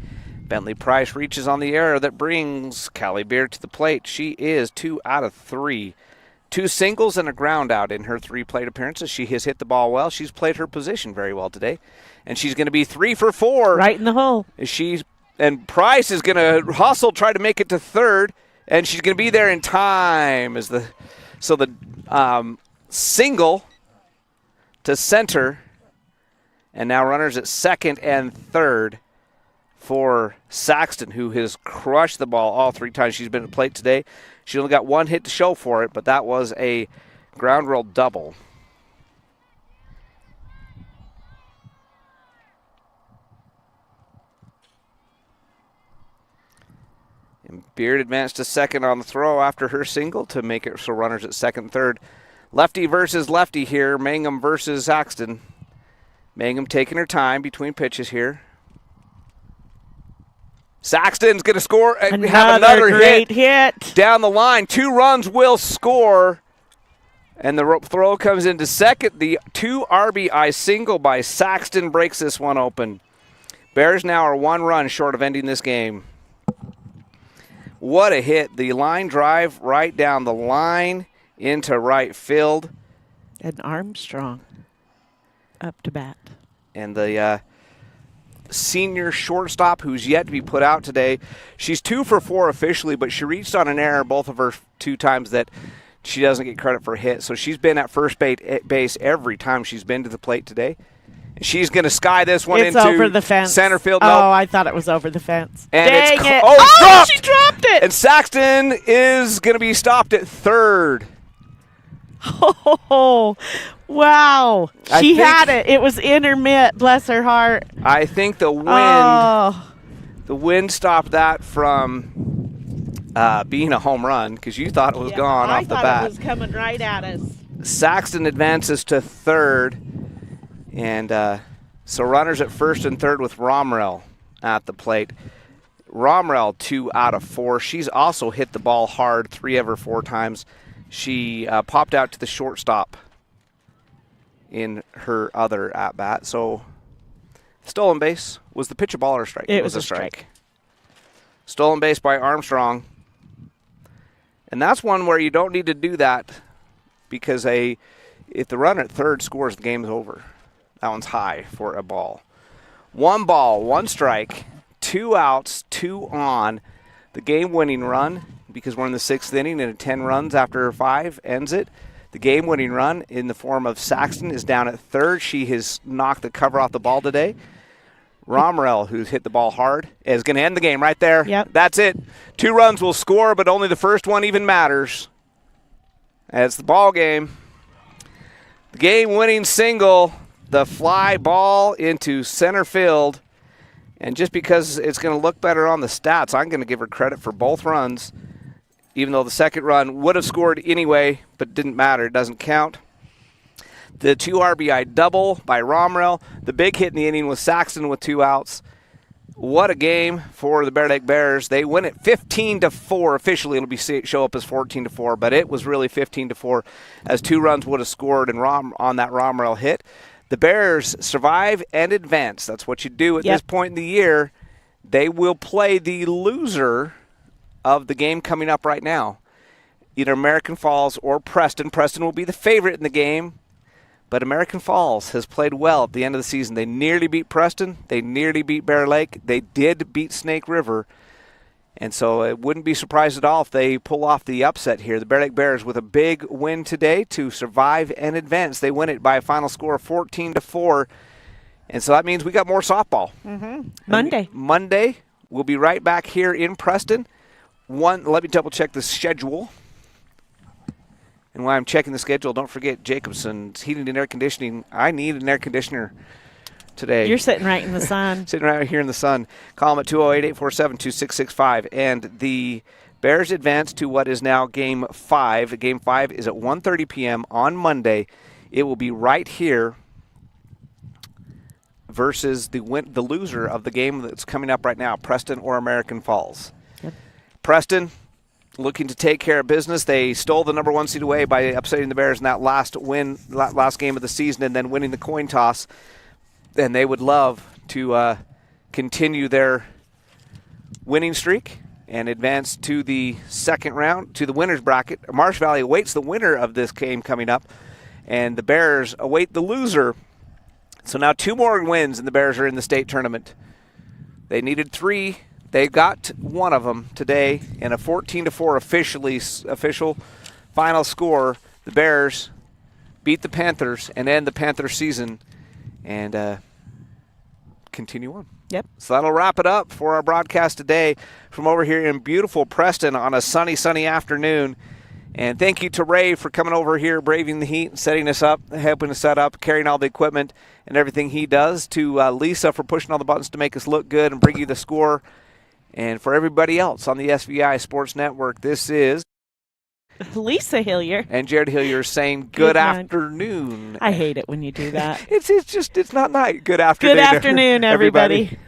Bentley Price reaches on the error that brings Callie Beard to the plate. She is 2 out of 3. 2 singles and a ground out in her 3 plate appearances. She has hit the ball well. She's played her position very well today. And she's going to be 3 for 4. Right in the hole. And Price is going to hustle, try to make it to third. And she's going to be there in time. So the single to center. And now runners at second and third for Saxton, who has crushed the ball all 3 times she's been at the plate today. She only got 1 hit to show for it, but that was a ground roll double. And Beard advanced to second on the throw after her single to make it so runners at second and third. Lefty versus lefty here. Mangum versus Saxton. Mangum taking her time between pitches here. Saxton's going to score and have another great hit down the line. 2 runs will score. And the throw comes into second. The 2 RBI single by Saxton breaks this one open. Bears now are 1 run short of ending this game. What a hit. The line drive right down the line into right field. And Armstrong up to bat. And the senior shortstop who's yet to be put out today. She's 2 for 4 officially, but she reached on an error both of her 2 times that she doesn't get credit for a hit. So she's been at first base every time she's been to the plate today. She's going to sky this one into over the fence. Center field. Oh, Nope. I thought it was over the fence. And Dang it. Oh, dropped! She dropped it! And Saxton is going to be stopped at third. Oh, wow. She had it. It was in her mitt. Bless her heart. I think the wind Oh. the wind stopped that from being a home run because you thought it was gone off the bat. I thought it was coming right at us. Saxton advances to third, and so runners at first and third with Romrell at the plate. Romrell 2 out of 4. She's also hit the ball hard 3 of her 4 times. She popped out to the shortstop in her other at-bat. So stolen base. Was the pitch a ball or a strike? It was a strike. Stolen base by Armstrong. And that's one where you don't need to do that because if the runner at third scores, the game's over. That one's high for a ball. 1 ball, 1 strike, 2 outs, 2 on. The game-winning run, because we're in the 6th inning and 10 runs after 5 ends it. The game-winning run in the form of Saxton is down at third. She has knocked the cover off the ball today. Romrell, who's hit the ball hard, is going to end the game right there. Yep. That's it. 2 runs will score, but only the first one even matters. It's the ball game. The game-winning single, the fly ball into center field. And just because it's going to look better on the stats, I'm going to give her credit for both runs, even though the second run would have scored anyway, but didn't matter. It doesn't count. The 2 RBI double by Romrell. The big hit in the inning was Saxton with 2 outs. What a game for the Bear Lake Bears. They win it 15-4. Officially, it'll show up as 14-4, but it was really 15-4 as 2 runs would have scored on that Romrell hit. The Bears survive and advance. That's what you do at this point in the year. They will play the loser of the game coming up right now, either American Falls or Preston. Preston will be the favorite in the game, but American Falls has played well at the end of the season. They nearly beat Preston. They nearly beat Bear Lake. They did beat Snake River, and so it wouldn't be surprised at all if they pull off the upset here. The Bear Lake Bears with a big win today to survive and advance. They win it by a final score of 14-4, and so that means we got more softball. Monday, we'll be right back here in Preston. Let me double check the schedule. And while I'm checking the schedule, don't forget Jacobson's Heating and Air Conditioning. I need an air conditioner today. You're sitting right in the sun. Sitting right here in the sun. Call them at 208-847-2665. And the Bears advance to what is now Game 5. Game 5 is at 1:30 p.m. on Monday. It will be right here versus the loser of the game that's coming up right now, Preston or American Falls. Yep. Preston looking to take care of business. They stole the number 1 seed away by upsetting the Bears in that last game of the season and then winning the coin toss. And they would love to continue their winning streak and advance to the second round, to the winner's bracket. Marsh Valley awaits the winner of this game coming up, and the Bears await the loser. So now 2 more wins, and the Bears are in the state tournament. They needed 3. They got 1 of them today, and a 14-4 official final score. The Bears beat the Panthers and end the Panthers season and continue on. Yep. So that'll wrap it up for our broadcast today from over here in beautiful Preston on a sunny afternoon. And thank you to Ray for coming over here, braving the heat, setting us up, helping us set up, carrying all the equipment and everything he does. To Lisa for pushing all the buttons to make us look good and bring you the score. And for everybody else on the SVI Sports Network, this is Lisa Hillier and Jared Hillier saying good afternoon. I hate it when you do that. It's not night. Good afternoon. Good afternoon, everybody.